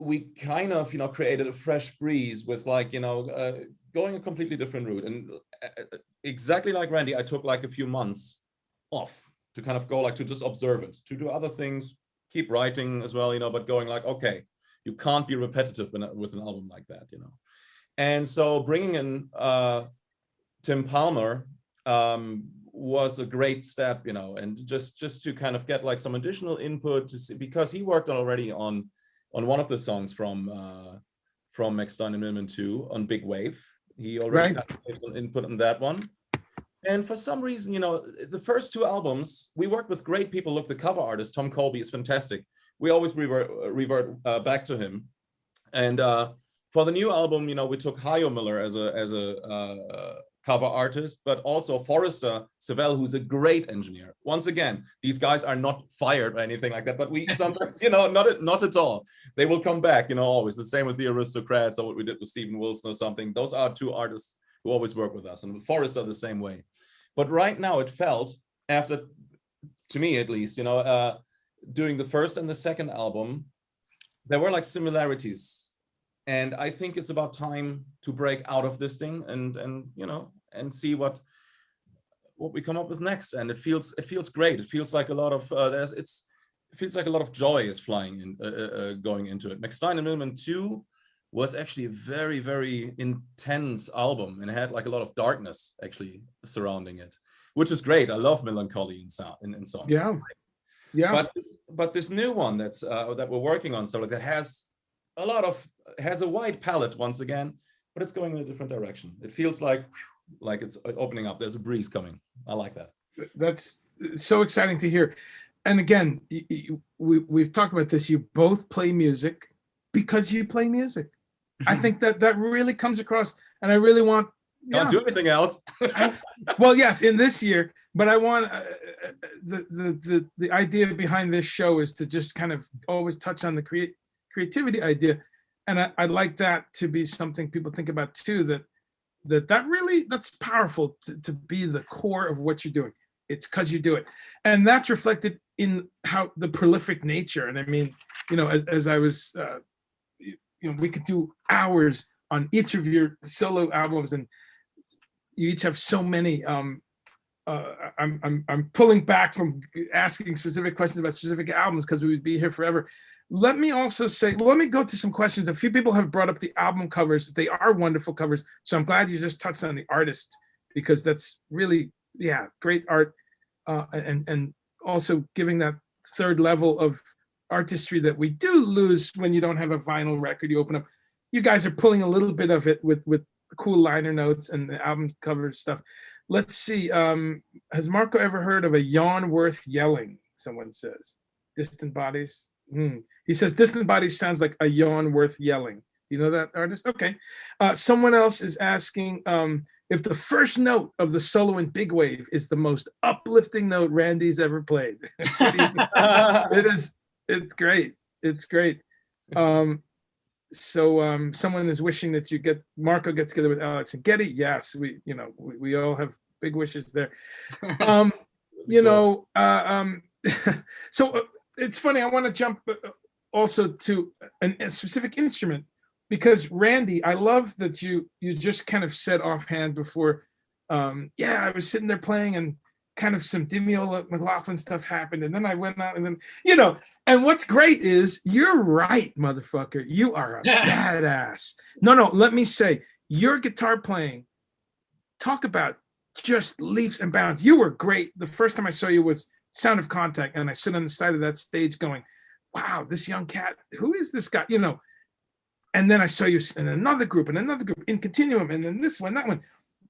we kind of, created a fresh breeze with going a completely different route. And exactly like Randy, I took like a few months off to kind of go to just observe it, to do other things, keep writing as well, but going like, okay, you can't be repetitive with an album like that, And so bringing in Tim Palmer was a great step, you know, and just to kind of get like some additional input to see, because he worked already on one of the songs from McStine and Minnemann 2 on Big Wave. He already got some input on that one. And for some reason, you know, the first 2 albums, we worked with great people. Look, the cover artist, Tom Colby, is fantastic. We always revert back to him. And for the new album, you know, we took Hayo Miller as a cover artist, but also Forrester Savell, who's a great engineer. Once again, these guys are not fired or anything like that, but we sometimes, you know, not at all. They will come back, you know, always. The same with the Aristocrats or what we did with Stephen Wilson or something. Those are 2 artists who always work with us, and with Forrester the same way. But right now it felt, after, to me at least, you know, doing the first and the second album, there were like similarities. And I think it's about time to break out of this thing and you know, and see what we come up with next. And it feels great. It feels like a lot of it feels like a lot of joy is flying in going into it. McStine and Minnemann 2 was actually a very, very intense album, and it had like a lot of darkness actually surrounding it, which is great. I love melancholy in songs. Yeah, yeah. But this new one that we're working on, so like that has a wide palette once again, but it's going in a different direction. It feels like it's opening up. There's a breeze coming. I like that. That's so exciting to hear. And again, we've talked about this. You both play music because you play music. I think that really comes across, and I really want. Can't do anything else. Well, yes, in this year, but I want the idea behind this show is to just kind of always touch on the creativity idea, and I'd like that to be something people think about too. That's powerful to be the core of what you're doing. It's because you do it, and that's reflected in how the prolific nature. And I mean, you know, as I was. You know, we could do hours on each of your solo albums, and you each have so many. I'm pulling back from asking specific questions about specific albums because we would be here forever. Let me also say, let me go to some questions. A few people have brought up the album covers. They are wonderful covers. So I'm glad you just touched on the artist, because that's really, great art. And also giving that third level of artistry that we do lose when you don't have a vinyl record. You open up, you guys are pulling a little bit of it with cool liner notes and the album cover stuff. Let's see. Has Marco ever heard of a yawn worth yelling? Someone says. Distant Bodies. He says Distant Bodies sounds like a yawn worth yelling. You know that artist? Okay. Someone else is asking if the first note of the solo in Big Wave is the most uplifting note Randy's ever played. It is. It's great. It's great. Someone is wishing that Marco gets together with Alex and Getty. Yes, we all have big wishes there. So it's funny. I want to jump also to a specific instrument, because Randy, I love that you just kind of said offhand before. I was sitting there playing and kind of some Dimiola McLaughlin stuff happened, and then I went out, and then and what's great is you're right, motherfucker. You are a badass. No, let me say, your guitar playing, talk about just leaps and bounds. You were great. The first time I saw you was Sound of Contact, and I sit on the side of that stage going, wow, this young cat, who is this guy? And then I saw you in another group, in Continuum, and then this one, that one,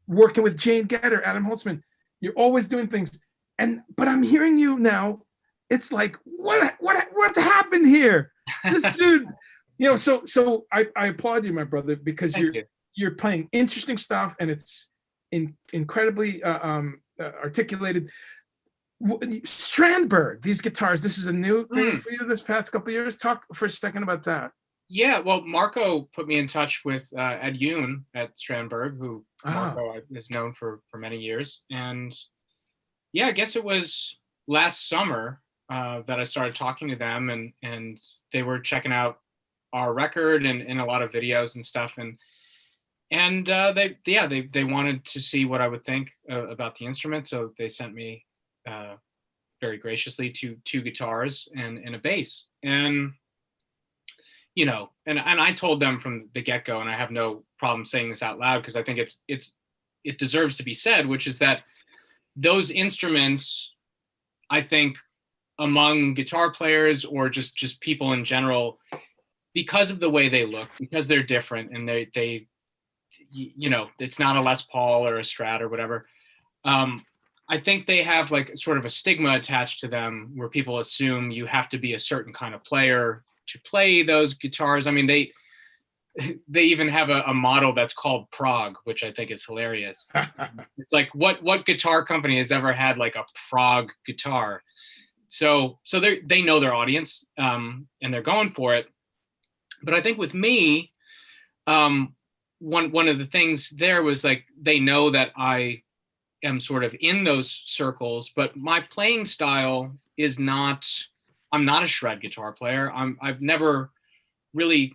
working with Jane Gedder, Adam Holtzman. You're always doing things, but I'm hearing you now. It's like, what happened here? This dude, So I applaud you, my brother, because you're playing interesting stuff, and it's incredibly articulated. Strandberg, these guitars. This is a new thing for you this past couple of years. Talk for a second about that. Yeah, well, Marco put me in touch with Ed Yoon at Strandberg, who Marco is known for many years. And I guess it was last summer that I started talking to them, and they were checking out our record and a lot of videos and stuff. And they wanted to see what I would think about the instrument. So they sent me very graciously two guitars and a bass. And and I told them from the get-go, and I have no problem saying this out loud because I think it deserves to be said, which is that those instruments, I think, among guitar players or just people in general, because of the way they look, because they're different, and they you know, it's not a Les Paul or a Strat or whatever. I think they have like sort of a stigma attached to them where people assume you have to be a certain kind of player to play those guitars. I mean, they even have a model that's called prog, which I think is hilarious. It's like, what guitar company has ever had like a prog guitar? So they know their audience, and they're going for it. But I think with me, one of the things there was like, they know that I am sort of in those circles, but my playing style is not, I'm not a shred guitar player. I've never really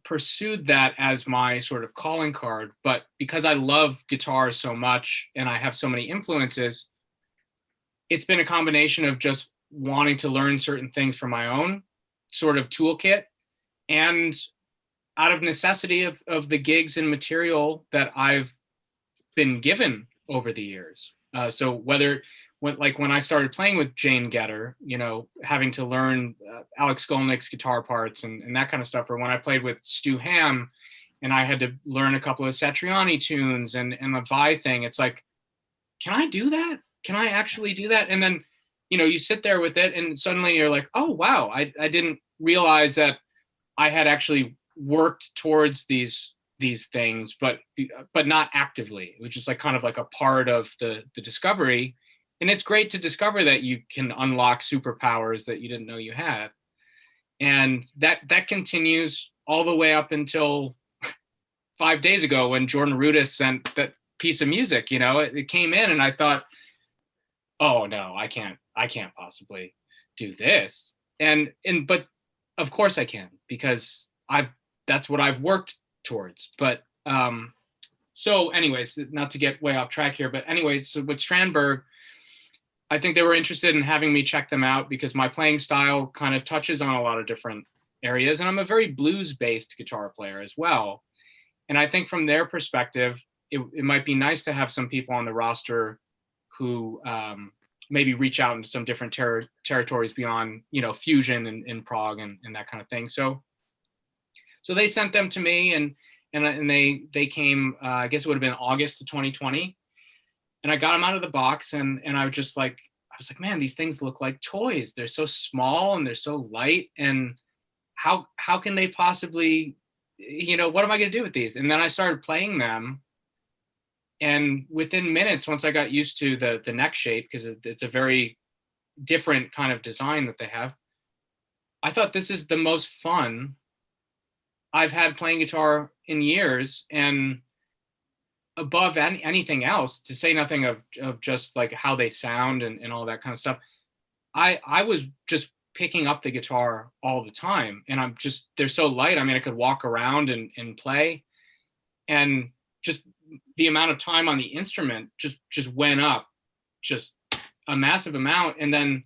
pursued that as my sort of calling card, but because I love guitar so much and I have so many influences, it's been a combination of just wanting to learn certain things for my own sort of toolkit, and out of necessity of the gigs and material that I've been given over the years. So when I started playing with Jane Getter, you know, having to learn Alex Skolnick's guitar parts and that kind of stuff, or when I played with Stu Hamm and I had to learn a couple of Satriani tunes and the Vi thing, it's like, can I do that? Can I actually do that? And then, you know, you sit there with it and suddenly you're like, oh, wow, I didn't realize that I had actually worked towards these things, but not actively, which is like kind of like a part of the discovery. And it's great to discover that you can unlock superpowers that you didn't know you had. And that continues all the way up until 5 days ago when Jordan Rudess sent that piece of music. You know, it came in and I thought, oh no, I can't possibly do this. But of course I can, because that's what I've worked towards. But so anyways, not to get way off track here, but anyways, so with Strandberg, I think they were interested in having me check them out because my playing style kind of touches on a lot of different areas, and I'm a very blues-based guitar player as well. And I think from their perspective, it might be nice to have some people on the roster who maybe reach out into some different territories beyond, you know, fusion and prog and that kind of thing. So they sent them to me, and they came. I guess it would have been August of 2020, and I got them out of the box, and I was like, man, these things look like toys. They're so small and they're so light, and how can they possibly, you know, what am I going to do with these? And then I started playing them, and within minutes, once I got used to the neck shape, because it's a very different kind of design that they have, I thought this is the most fun I've had playing guitar in years. And above anything else, to say nothing of just like how they sound and all that kind of stuff, I was just picking up the guitar all the time, and they're so light. I mean, I could walk around and play, and just the amount of time on the instrument just went up just a massive amount. And then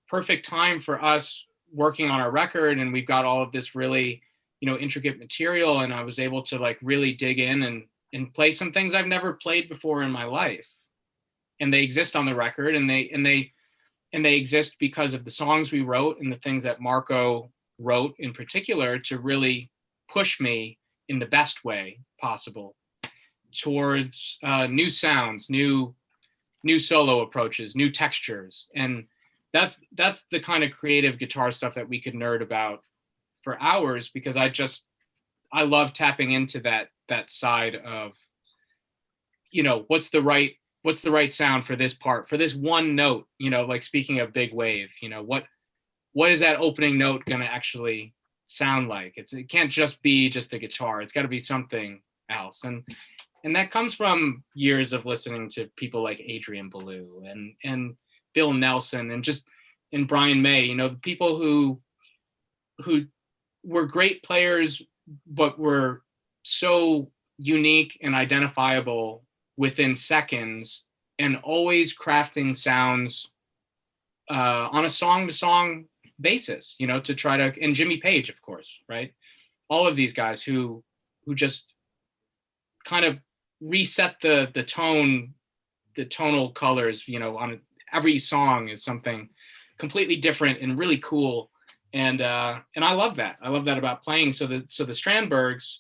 perfect time for us working on our record, and we've got all of this really, you know, intricate material, and I was able to like really dig in and play some things I've never played before in my life, and they exist on the record, and they exist because of the songs we wrote and the things that Marco wrote in particular to really push me in the best way possible towards new sounds, new solo approaches, new textures. And that's the kind of creative guitar stuff that we could nerd about for hours, because I love tapping into that side of, you know, what's the right sound for this part, for this one note, you know, like speaking of big wave, you know, what is that opening note going to actually sound like? It can't just be just a guitar. It's got to be something else. And that comes from years of listening to people like Adrian Belew and Bill Nelson and Brian May, you know, the people who were great players, but were so unique and identifiable within seconds, and always crafting sounds on a song-to-song basis, you know, to try to, and Jimmy Page, of course, right? All of these guys who just kind of reset the tone tonal colors, on every song is something completely different and really cool. And I love that. I love that about playing. So the Strandbergs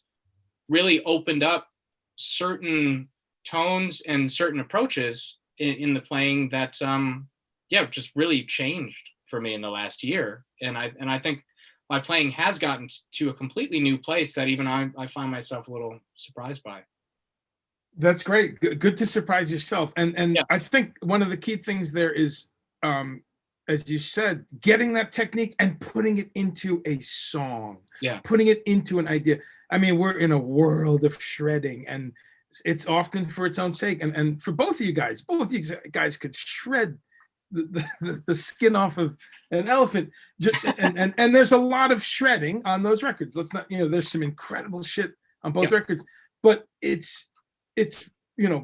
really opened up certain tones and certain approaches in the playing that just really changed for me in the last year. And I think my playing has gotten to a completely new place that even I find myself a little surprised by. That's great. Good to surprise yourself. And I think one of the key things there is, as you said, getting that technique and putting it into a song, putting it into an idea. I mean, we're in a world of shredding, and it's often for its own sake. And for both of you guys could shred the skin off of an elephant. And there's a lot of shredding on those records. Let's not, there's some incredible shit on both records, but it's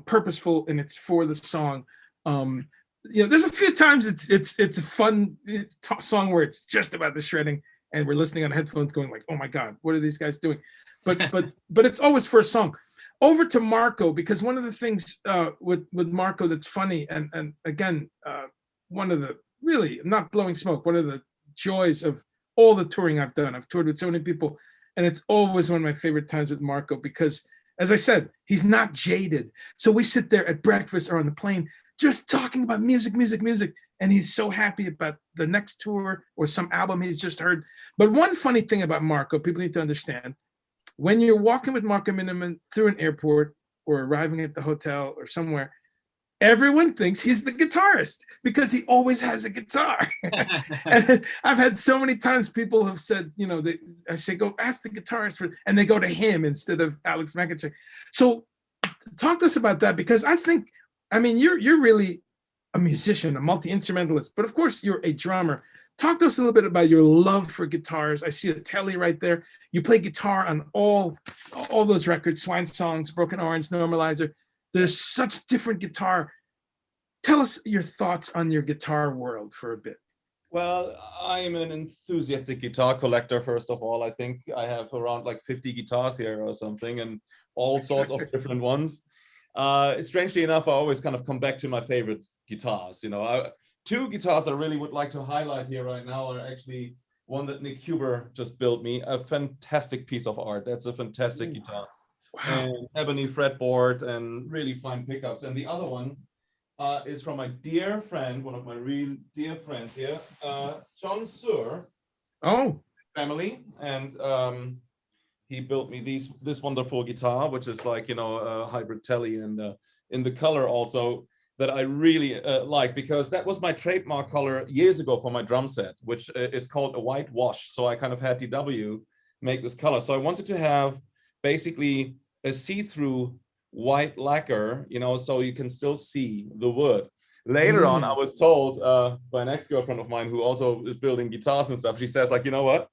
purposeful and it's for the song. There's a few times it's a fun song where it's just about the shredding and we're listening on headphones going like, oh my God, what are these guys doing? But it's always for a song. Over to Marco, because one of the things with Marco that's funny, and again, one of the, really, not blowing smoke, one of the joys of all the touring I've done. I've toured with so many people, and it's always one of my favorite times with Marco because, as I said, he's not jaded. So we sit there at breakfast or on the plane just talking about music, and he's so happy about the next tour or some album he's just heard. But one funny thing about Marco, people need to understand, when you're walking with Marco Minnemann through an airport or arriving at the hotel or somewhere, everyone thinks he's the guitarist because he always has a guitar. And I've had so many times people have said, I say, go ask the guitarist and they go to him instead of Alex McIntyre. So talk to us about that, because you're really a musician, a multi-instrumentalist, but of course you're a drummer. Talk to us a little bit about your love for guitars. I see a telly right there. You play guitar on all those records, Swine Songs, Broken Orange, Normalizer. There's such different guitar. Tell us your thoughts on your guitar world for a bit. Well, I'm an enthusiastic guitar collector, first of all. I think I have around like 50 guitars here or something, and all sorts of different ones. Strangely enough, I always kind of come back to my favorite guitars. Two guitars I really would like to highlight here right now are actually one that Nick Huber just built me, a fantastic piece of art. That's a fantastic guitar. Wow. And ebony fretboard and really fine pickups. And the other one is from my dear friend, one of my real dear friends here, John Suhr. Oh. Family. And he built me this wonderful guitar, which is like, a hybrid telly, and in the color also that I really like, because that was my trademark color years ago for my drum set, which is called a white wash. So I kind of had DW make this color. So I wanted to have basically a see-through white lacquer, so you can still see the wood. Later on, I was told by an ex-girlfriend of mine who also is building guitars and stuff, she says, like, you know what?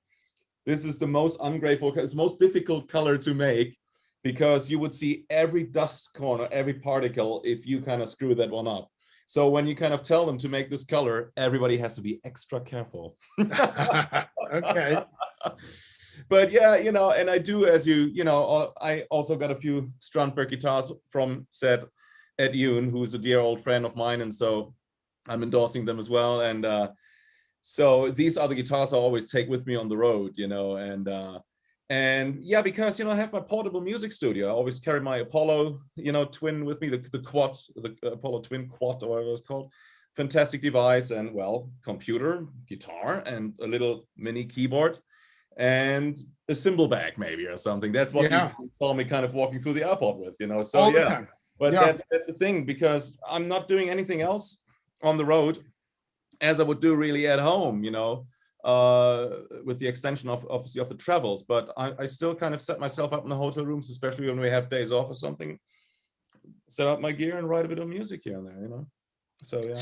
This is the most ungrateful, it's the most difficult color to make, because you would see every dust corner, every particle if you kind of screw that one up. So when you kind of tell them to make this color, everybody has to be extra careful. Okay. But yeah, and I do, as I also got a few Strandberg guitars from said Ed Yoon, who's a dear old friend of mine. And so I'm endorsing them as well. And so these are the guitars I always take with me on the road, and yeah, because, I have my portable music studio. I always carry my Apollo, Twin with me, the quad, the Apollo Twin Quad, or whatever it's called. Fantastic device, and computer, guitar, and a little mini keyboard, and a cymbal bag maybe or something. That's what you saw me kind of walking through the airport with, So all the time. But that's the thing, because I'm not doing anything else on the road as I would do really at home, with the extension of obviously of the travels. But I still kind of set myself up in the hotel rooms, especially when we have days off or something, set up my gear and write a bit of music here and there, So yeah.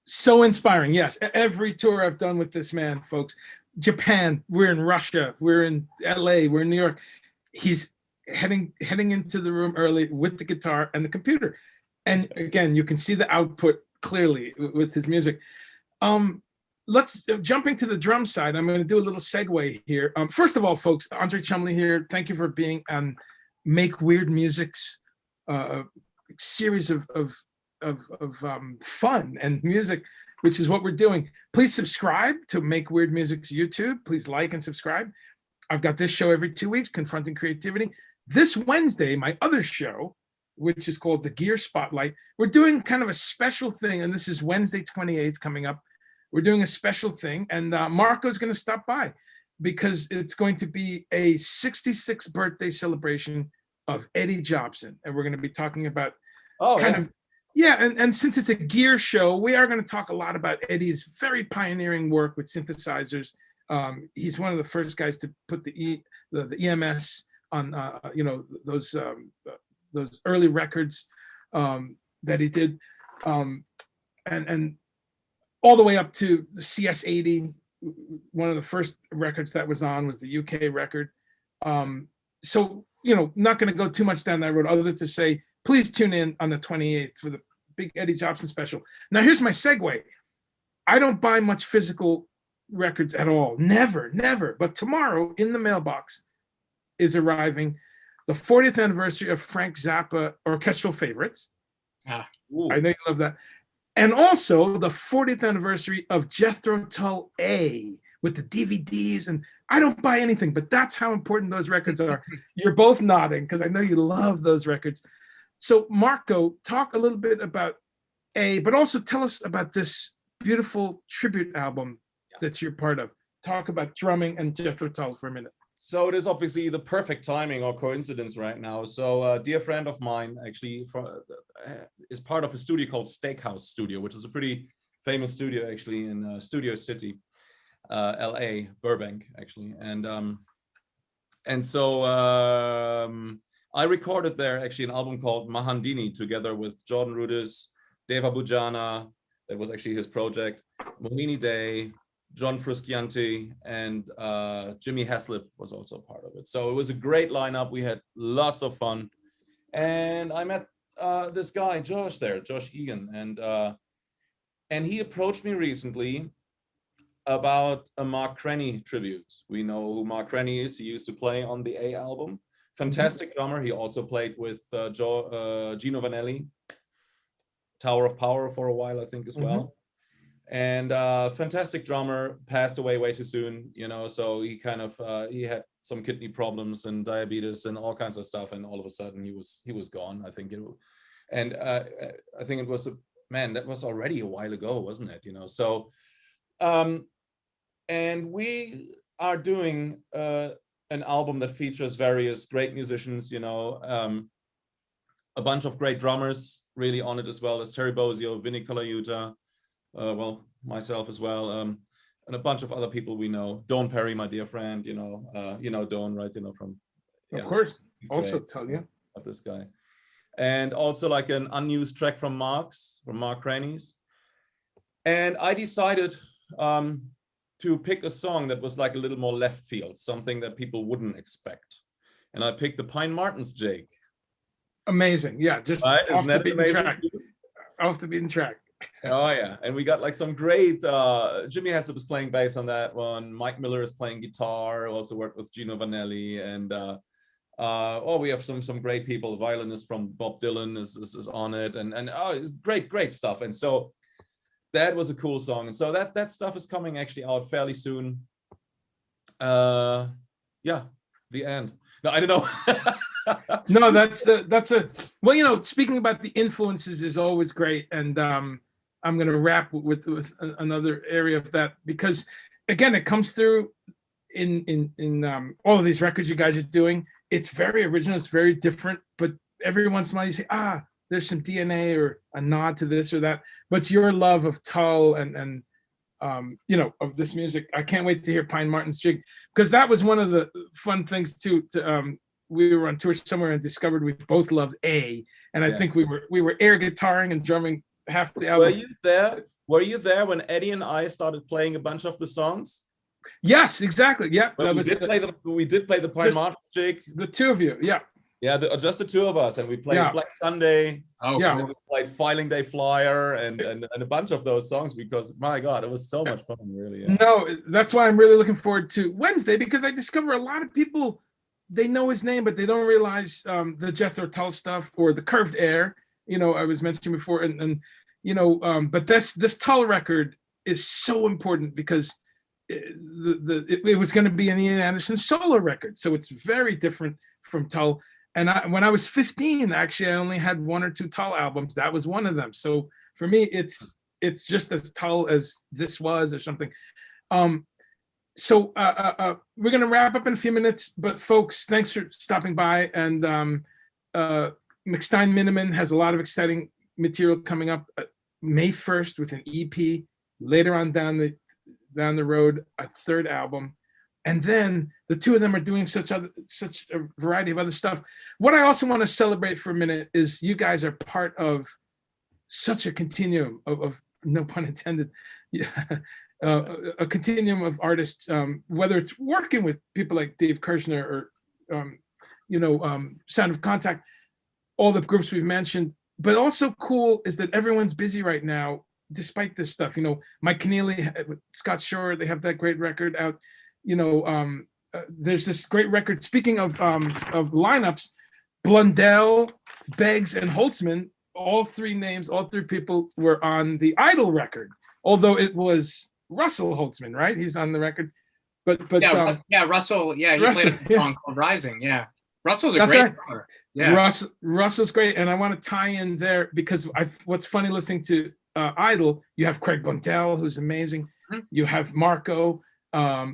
So inspiring. Yes. Every tour I've done with this man, folks, Japan, we're in Russia, we're in LA, we're in New York. He's heading into the room early with the guitar and the computer. And again, you can see the output clearly with his music. Let's jump into the drum side. I'm going to do a little segue here. First of all, folks, André Cholmondeley here. Thank you for being on Make Weird Music's series of fun and music, which is what we're doing. Please subscribe to Make Weird Music's YouTube. Please like and subscribe. I've got this show every 2 weeks, Confronting Creativity. This Wednesday, my other show, which is called The Gear Spotlight, we're doing kind of a special thing, and this is Wednesday 28th coming up. We're doing a special thing, and Marco's going to stop by because it's going to be a 66th birthday celebration of Eddie Jobson, and we're going to be talking about and since it's a gear show, we are going to talk a lot about Eddie's very pioneering work with synthesizers. He's one of the first guys to put the EMS on those early records that he did, and all the way up to the CS80. One of the first records that was on was the UK record. So not going to go too much down that road, other than to say, please tune in on the 28th for the big Eddie Jobson special. Now, here's my segue. I don't buy much physical records at all. Never. But tomorrow in the mailbox is arriving the 40th anniversary of Frank Zappa Orchestral Favorites. I know you love that. And also the 40th anniversary of Jethro Tull A with the DVDs. And I don't buy anything, but that's how important those records are. You're both nodding because I know you love those records. So Marco, talk a little bit about A, but also tell us about this beautiful tribute album that you're part of. Talk about drumming and Jethro Tull for a minute. So it is obviously the perfect timing or coincidence right now. So a dear friend of mine actually is part of a studio called Steakhouse Studio, which is a pretty famous studio actually in Studio City, LA, Burbank actually. And so I recorded there actually an album called Mahandini together with Jordan Rudess, Deva Bujana, that was actually his project, Mohini Day, John Frusciante, and Jimmy Haslip was also part of it. So it was a great lineup. We had lots of fun. And I met this guy, Josh Egan. And he approached me recently about a Mark Crenny tribute. We know who Mark Crenny is. He used to play on the A album. Fantastic drummer. He also played with Gino Vanelli, Tower of Power for a while, I think, as well. And fantastic drummer, passed away way too soon, so he kind of he had some kidney problems and diabetes and all kinds of stuff, and all of a sudden he was gone. I think I think it was that was already a while ago, wasn't it? So and we are doing an album that features various great musicians, a bunch of great drummers really on it, as well as Terry Bozzio, Vinny Colaiuta, myself as well, and a bunch of other people we know. Don Perry, my dear friend, Don, right? From of course. Also tell you about this guy, and also like an unused track from Mark Crenny's. And I decided to pick a song that was like a little more left field, something that people wouldn't expect, and I picked the Pine Martins Jake. Amazing, yeah, just right? off the beaten track. Off the beaten track. Oh yeah, and we got like some great. Jimmy Haslip was playing bass on that one. Mike Miller is playing guitar. Also worked with Gino Vanelli, and we have some great people. The violinist from Bob Dylan is on it, and it's great stuff. And so that was a cool song, and so that stuff is coming actually out fairly soon. The end. No, I don't know. No, that's a well, speaking about the influences is always great, and I'm going to wrap with another area of that, because again, it comes through in all of these records you guys are doing. It's very original, it's very different, but every once in a while you say, there's some DNA or a nod to this or that. But it's your love of Tull and of this music. I can't wait to hear Pine Martin's Jig, because that was one of the fun things too. We were on tour somewhere and discovered we both loved A, and I think we were air guitaring and drumming half the album. Were you there when Eddie and I started playing a bunch of the songs? Yes, exactly. Yeah, we did play the Pine Martins Jig. The two of you, yeah. Yeah, just the two of us, and we played Black Sunday. Oh, yeah. And we played Filing Day Flyer and a bunch of those songs, because my God, it was so much fun, really. Yeah. No, that's why I'm really looking forward to Wednesday, because I discover a lot of people, they know his name, but they don't realize the Jethro Tull stuff or the Curved Air. I was mentioning before, and but this Tull record is so important because it was going to be an Ian Anderson solo record, so it's very different from Tull. And when I was 15, actually, I only had 1 or 2 Tull albums. That was one of them. So for me, it's just as Tull as this was, or something. So we're going to wrap up in a few minutes, but folks, thanks for stopping by. And McStine Minnemann has a lot of exciting material coming up. May 1st with an EP. Later on down the road, a 3rd album. And then the 2 of them are doing such a variety of other stuff. What I also want to celebrate for a minute is you guys are part of such a continuum of no pun intended, a continuum of artists, whether it's working with people like Dave Kerzner or, Sound of Contact, all the groups we've mentioned. But also cool is that everyone's busy right now, despite this stuff. Mike Keneally, Scott Shore, they have that great record out. There's this great record. Speaking of lineups, Blundell, Beggs, and Holtzman, all 3 people were on the Idol record. Although it was Russell Holtzman, right? He's on the record. But Russell. Yeah, he played a song called Rising. Yeah, Russell's a great drummer. Yeah, Russell's great, and I want to tie in there because what's funny listening to Idol, you have Craig Blundell, who's amazing. Mm-hmm. You have Marco,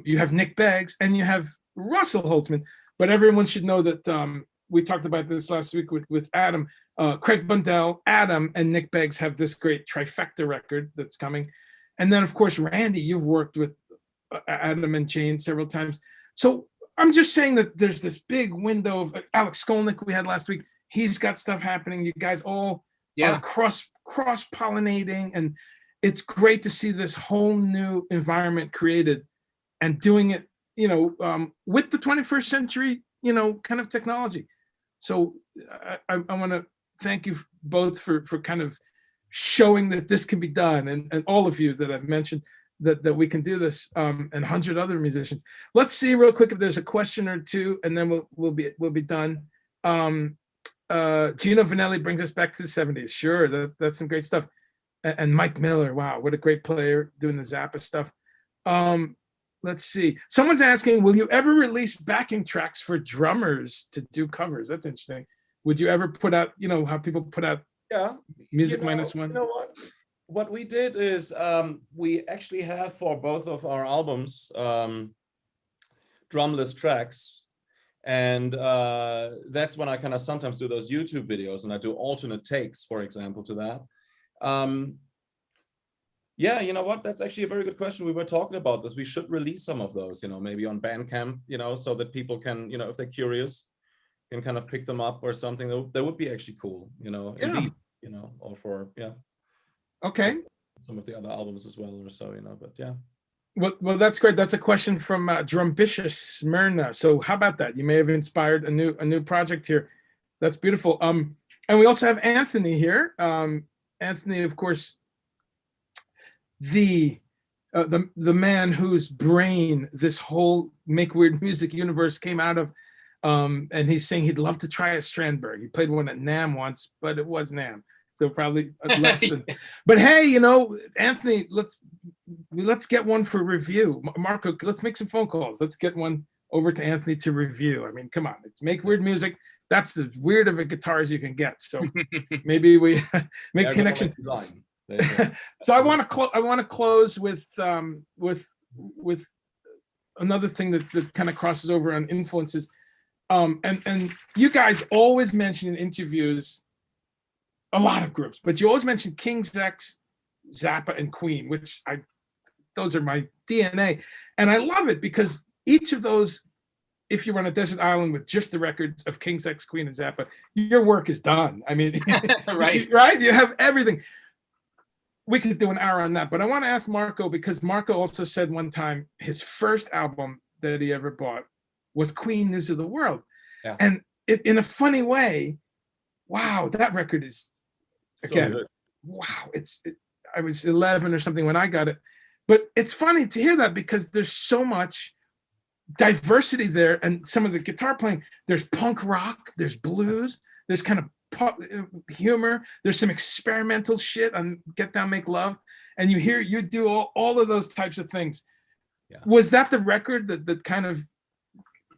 you have Nick Beggs, and you have Russell Holtzman. But everyone should know that we talked about this last week with Adam. Craig Blundell, Adam, and Nick Beggs have this great trifecta record that's coming. And then, of course, Randy, you've worked with Adam and Jane several times. So I'm just saying that there's this big window of Alex Skolnick we had last week. He's got stuff happening. You guys all are cross-pollinating, and it's great to see this whole new environment created and doing it, with the 21st century, kind of technology. So I want to thank you both for kind of showing that this can be done, and all of you that I've mentioned that we can do this, and 100 other musicians. Let's see real quick if there's a question or two, and then we'll be done. Gino Vanelli brings us back to the 70s. Sure, that's some great stuff. And Mike Miller, wow, what a great player doing the Zappa stuff. Let's see. Someone's asking, will you ever release backing tracks for drummers to do covers? That's interesting. Would you ever put out, how people put out music minus one? You know what we did is we actually have for both of our albums drumless tracks, and that's when I kind of sometimes do those YouTube videos, and I do alternate takes, for example, to that. Yeah, you know what? That's actually a very good question. We were talking about this. We should release some of those, maybe on Bandcamp, so that people can, if they're curious, can kind of pick them up or something. That would be actually cool, indeed, or for, Okay. Some of the other albums as well or so, but yeah. Well, that's great. That's a question from Drumbitious Myrna. So how about that? You may have inspired a new project here. That's beautiful. And we also have Anthony here. Anthony, of course, the man whose brain this whole Make Weird Music universe came out of, and he's saying he'd love to try a Strandberg. He played one at NAMM once, but it was NAMM, so probably less than. But hey, Anthony, let's get one for review. Marco, let's make some phone calls. Let's get one over to Anthony to review. I mean, come on, it's Make Weird Music. That's as weird of a guitar as you can get. So maybe we make a connection. So I want to close with another thing that kind of crosses over on influences. And you guys always mention in interviews a lot of groups, but you always mention King's X, Zappa, and Queen, which those are my DNA. And I love it because each of those, if you're on a desert island with just the records of King's X, Queen, and Zappa, your work is done. I mean, right? You have everything. We could do an hour on that, but I want to ask Marco, because Marco also said one time his first album that he ever bought was Queen, News of the World. Yeah. And in a funny way, wow, that record is, again, so wow, I was 11 or something when I got it. But it's funny to hear that because there's so much diversity there, and some of the guitar playing, there's punk rock, there's blues, there's kind of humor. There's some experimental shit on Get Down, Make Love, and you do all of those types of things. Yeah. Was that the record that kind of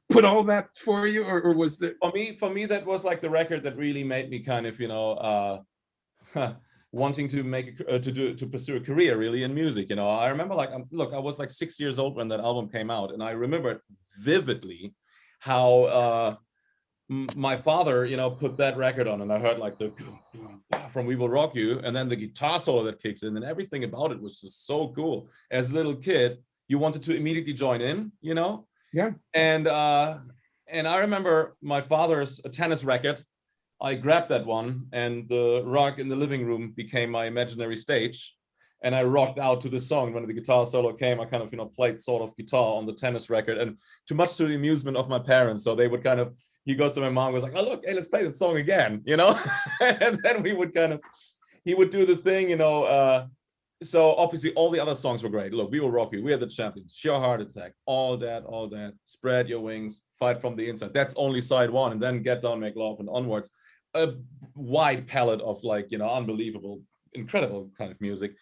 put all that for you, or was there? For me, that was like the record that really made me kind of, wanting to to pursue a career really in music. I remember I was like 6 years old when that album came out, and I remember vividly how my father, put that record on, and I heard like the from We Will Rock You, and then the guitar solo that kicks in, and everything about it was just so cool. As a little kid, you wanted to immediately join in, Yeah. And I remember my father's tennis racket. I grabbed that one, and the rug in the living room became my imaginary stage. And I rocked out to the song. When the guitar solo came, I kind of, played sort of guitar on the tennis racket, and too much to the amusement of my parents. So they would he goes to my mom, was like, "Oh, look, hey, let's play that song again," And then he would do the thing, So obviously all the other songs were great. Look, We Will Rock You, We Are the Champions, Sheer Heart Attack, all that, Spread Your Wings, Fight from the Inside. That's only side one, and then Get Down, Make Love, and onwards. A wide palette of unbelievable, incredible kind of music.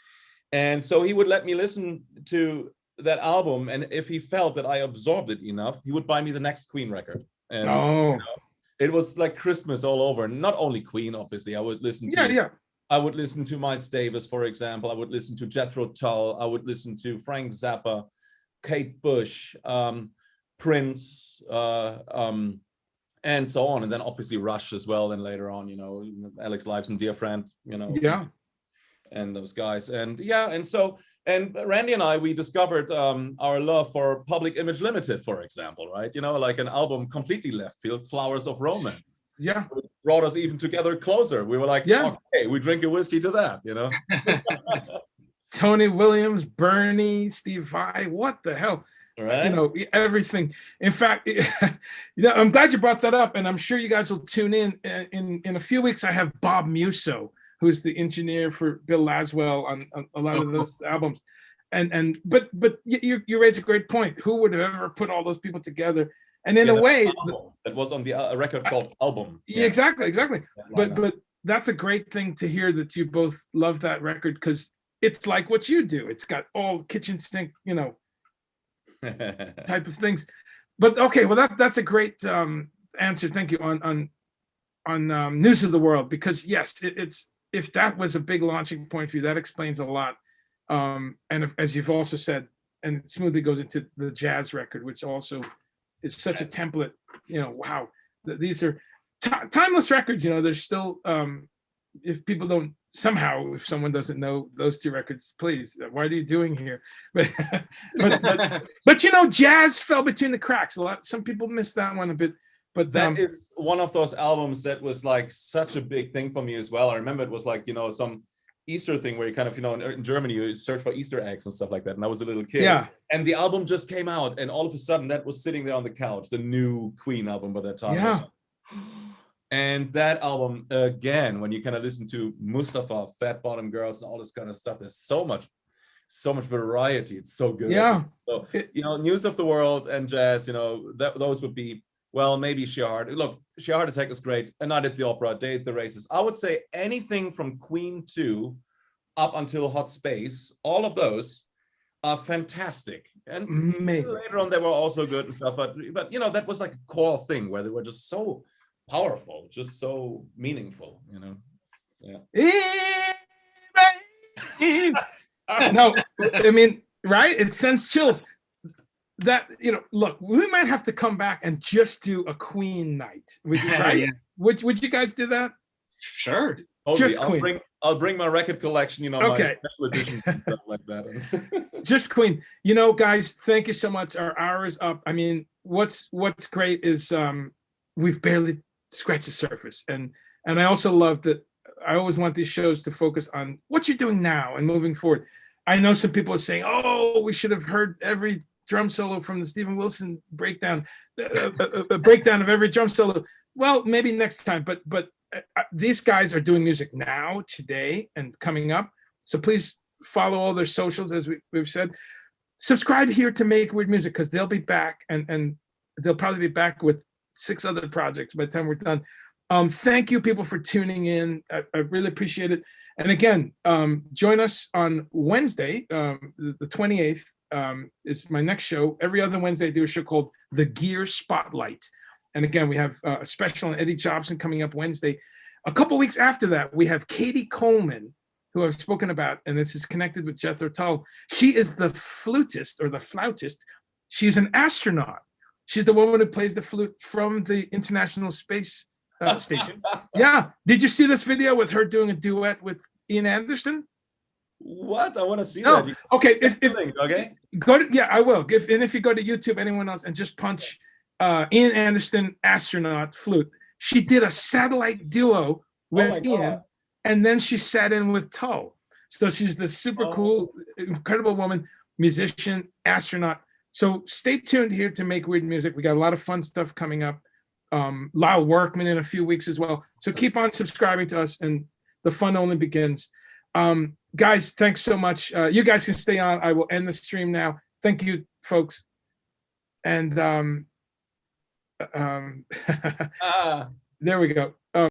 And so he would let me listen to that album, and if he felt that I absorbed it enough, he would buy me the next Queen record. And it was like Christmas all over. Not only Queen, obviously. I would listen to I would listen to Miles Davis, for example. I would listen to Jethro Tull. I would listen to Frank Zappa, Kate Bush, Prince, and so on. And then obviously Rush as well. And later on, Alex Lifeson, Dear Friend, Yeah. And those guys. And Randy and I, we discovered our love for Public Image Limited, for example, right? Like an album completely left field, Flowers of Romance. Yeah. It brought us even together closer. We were like, okay, we drink a whiskey to that, Tony Williams, Bernie, Steve Vai, what the hell? Right. Everything. In fact, I'm glad you brought that up, and I'm sure you guys will tune in. In a few weeks, I have Bob Musso, who's the engineer for Bill Laswell on a lot of those albums. But you raise a great point. Who would have ever put all those people together? And in a way, that was on the record called Album. Yeah. Exactly. But that's a great thing to hear, that you both love that record, because it's like what you do. It's got all kitchen sink, type of things. But okay, well that's a great answer. Thank you on News of the World, because yes, it's if that was a big launching point for you, that explains a lot. And as you've also said, and it smoothly goes into the jazz record, which also is such a template. Wow, these are timeless records. There's still if people don't somehow, if someone doesn't know those two records, please, what are you doing here? But jazz fell between the cracks a lot. Some people missed that one a bit. But that is one of those albums that was like such a big thing for me as well. I remember it was like, some Easter thing where you kind of, in Germany, you search for Easter eggs and stuff like that. And I was a little kid. Yeah. And the album just came out, and all of a sudden that was sitting there on the couch, the new Queen album by that time. Yeah. And that album, again, when you kind of listen to Mustafa, Fat Bottom Girls, and all this kind of stuff, there's so much variety. It's so good. Yeah. So, News of the World and jazz, those would be, well, maybe Sheer Heart. Look, Sheer Heart Attack is great. A Night at the Opera, Day at the Races. I would say anything from Queen 2 up until Hot Space, all of those are fantastic. And amazing. Later on, they were also good and stuff. But that was like a core thing where they were just so powerful, just so meaningful, Yeah. No, I mean, right? It sends chills. That, look, we might have to come back and just do a Queen night. Right? Yeah. Would you guys do that? Sure. Just Queen. I'll bring my record collection, okay. My special editions and stuff like that. Just Queen. Guys, thank you so much. Our hour is up. I mean, what's great is we've barely scratched the surface. And I also love that I always want these shows to focus on what you're doing now and moving forward. I know some people are saying, oh, we should have heard every drum solo from the Steven Wilson breakdown, a breakdown of every drum solo. Well, maybe next time, but these guys are doing music now, today, and coming up. So please follow all their socials, as we've said. Subscribe here to Make Weird Music, because they'll be back, and they'll probably be back with 6 other projects by the time we're done. Thank you, people, for tuning in. I really appreciate it. And again, join us on Wednesday, the 28th, is my next show. Every other Wednesday, I do a show called The Gear Spotlight. And again, we have a special on Eddie Jobson coming up Wednesday. A couple weeks after that, we have Katie Coleman, who I've spoken about, and this is connected with Jethro Tull. She is the flutist or the flautist. She's an astronaut. She's the woman who plays the flute from the International Space Station. Yeah. Did you see this video with her doing a duet with Ian Anderson? What? I want to see No. that. Okay. Okay. Go to, yeah, I will. If you go to YouTube, anyone else, and just punch Ian Anderson astronaut flute. She did a satellite duo with Ian, and then she sat in with Tull. So she's this super cool, incredible woman, musician, astronaut. So stay tuned here to Make Weird Music. We got a lot of fun stuff coming up. Lyle Workman in a few weeks as well. So keep on subscribing to us, and the fun only begins. Guys, thanks so much. You guys can stay on. I will end the stream now. Thank you, folks. And there we go.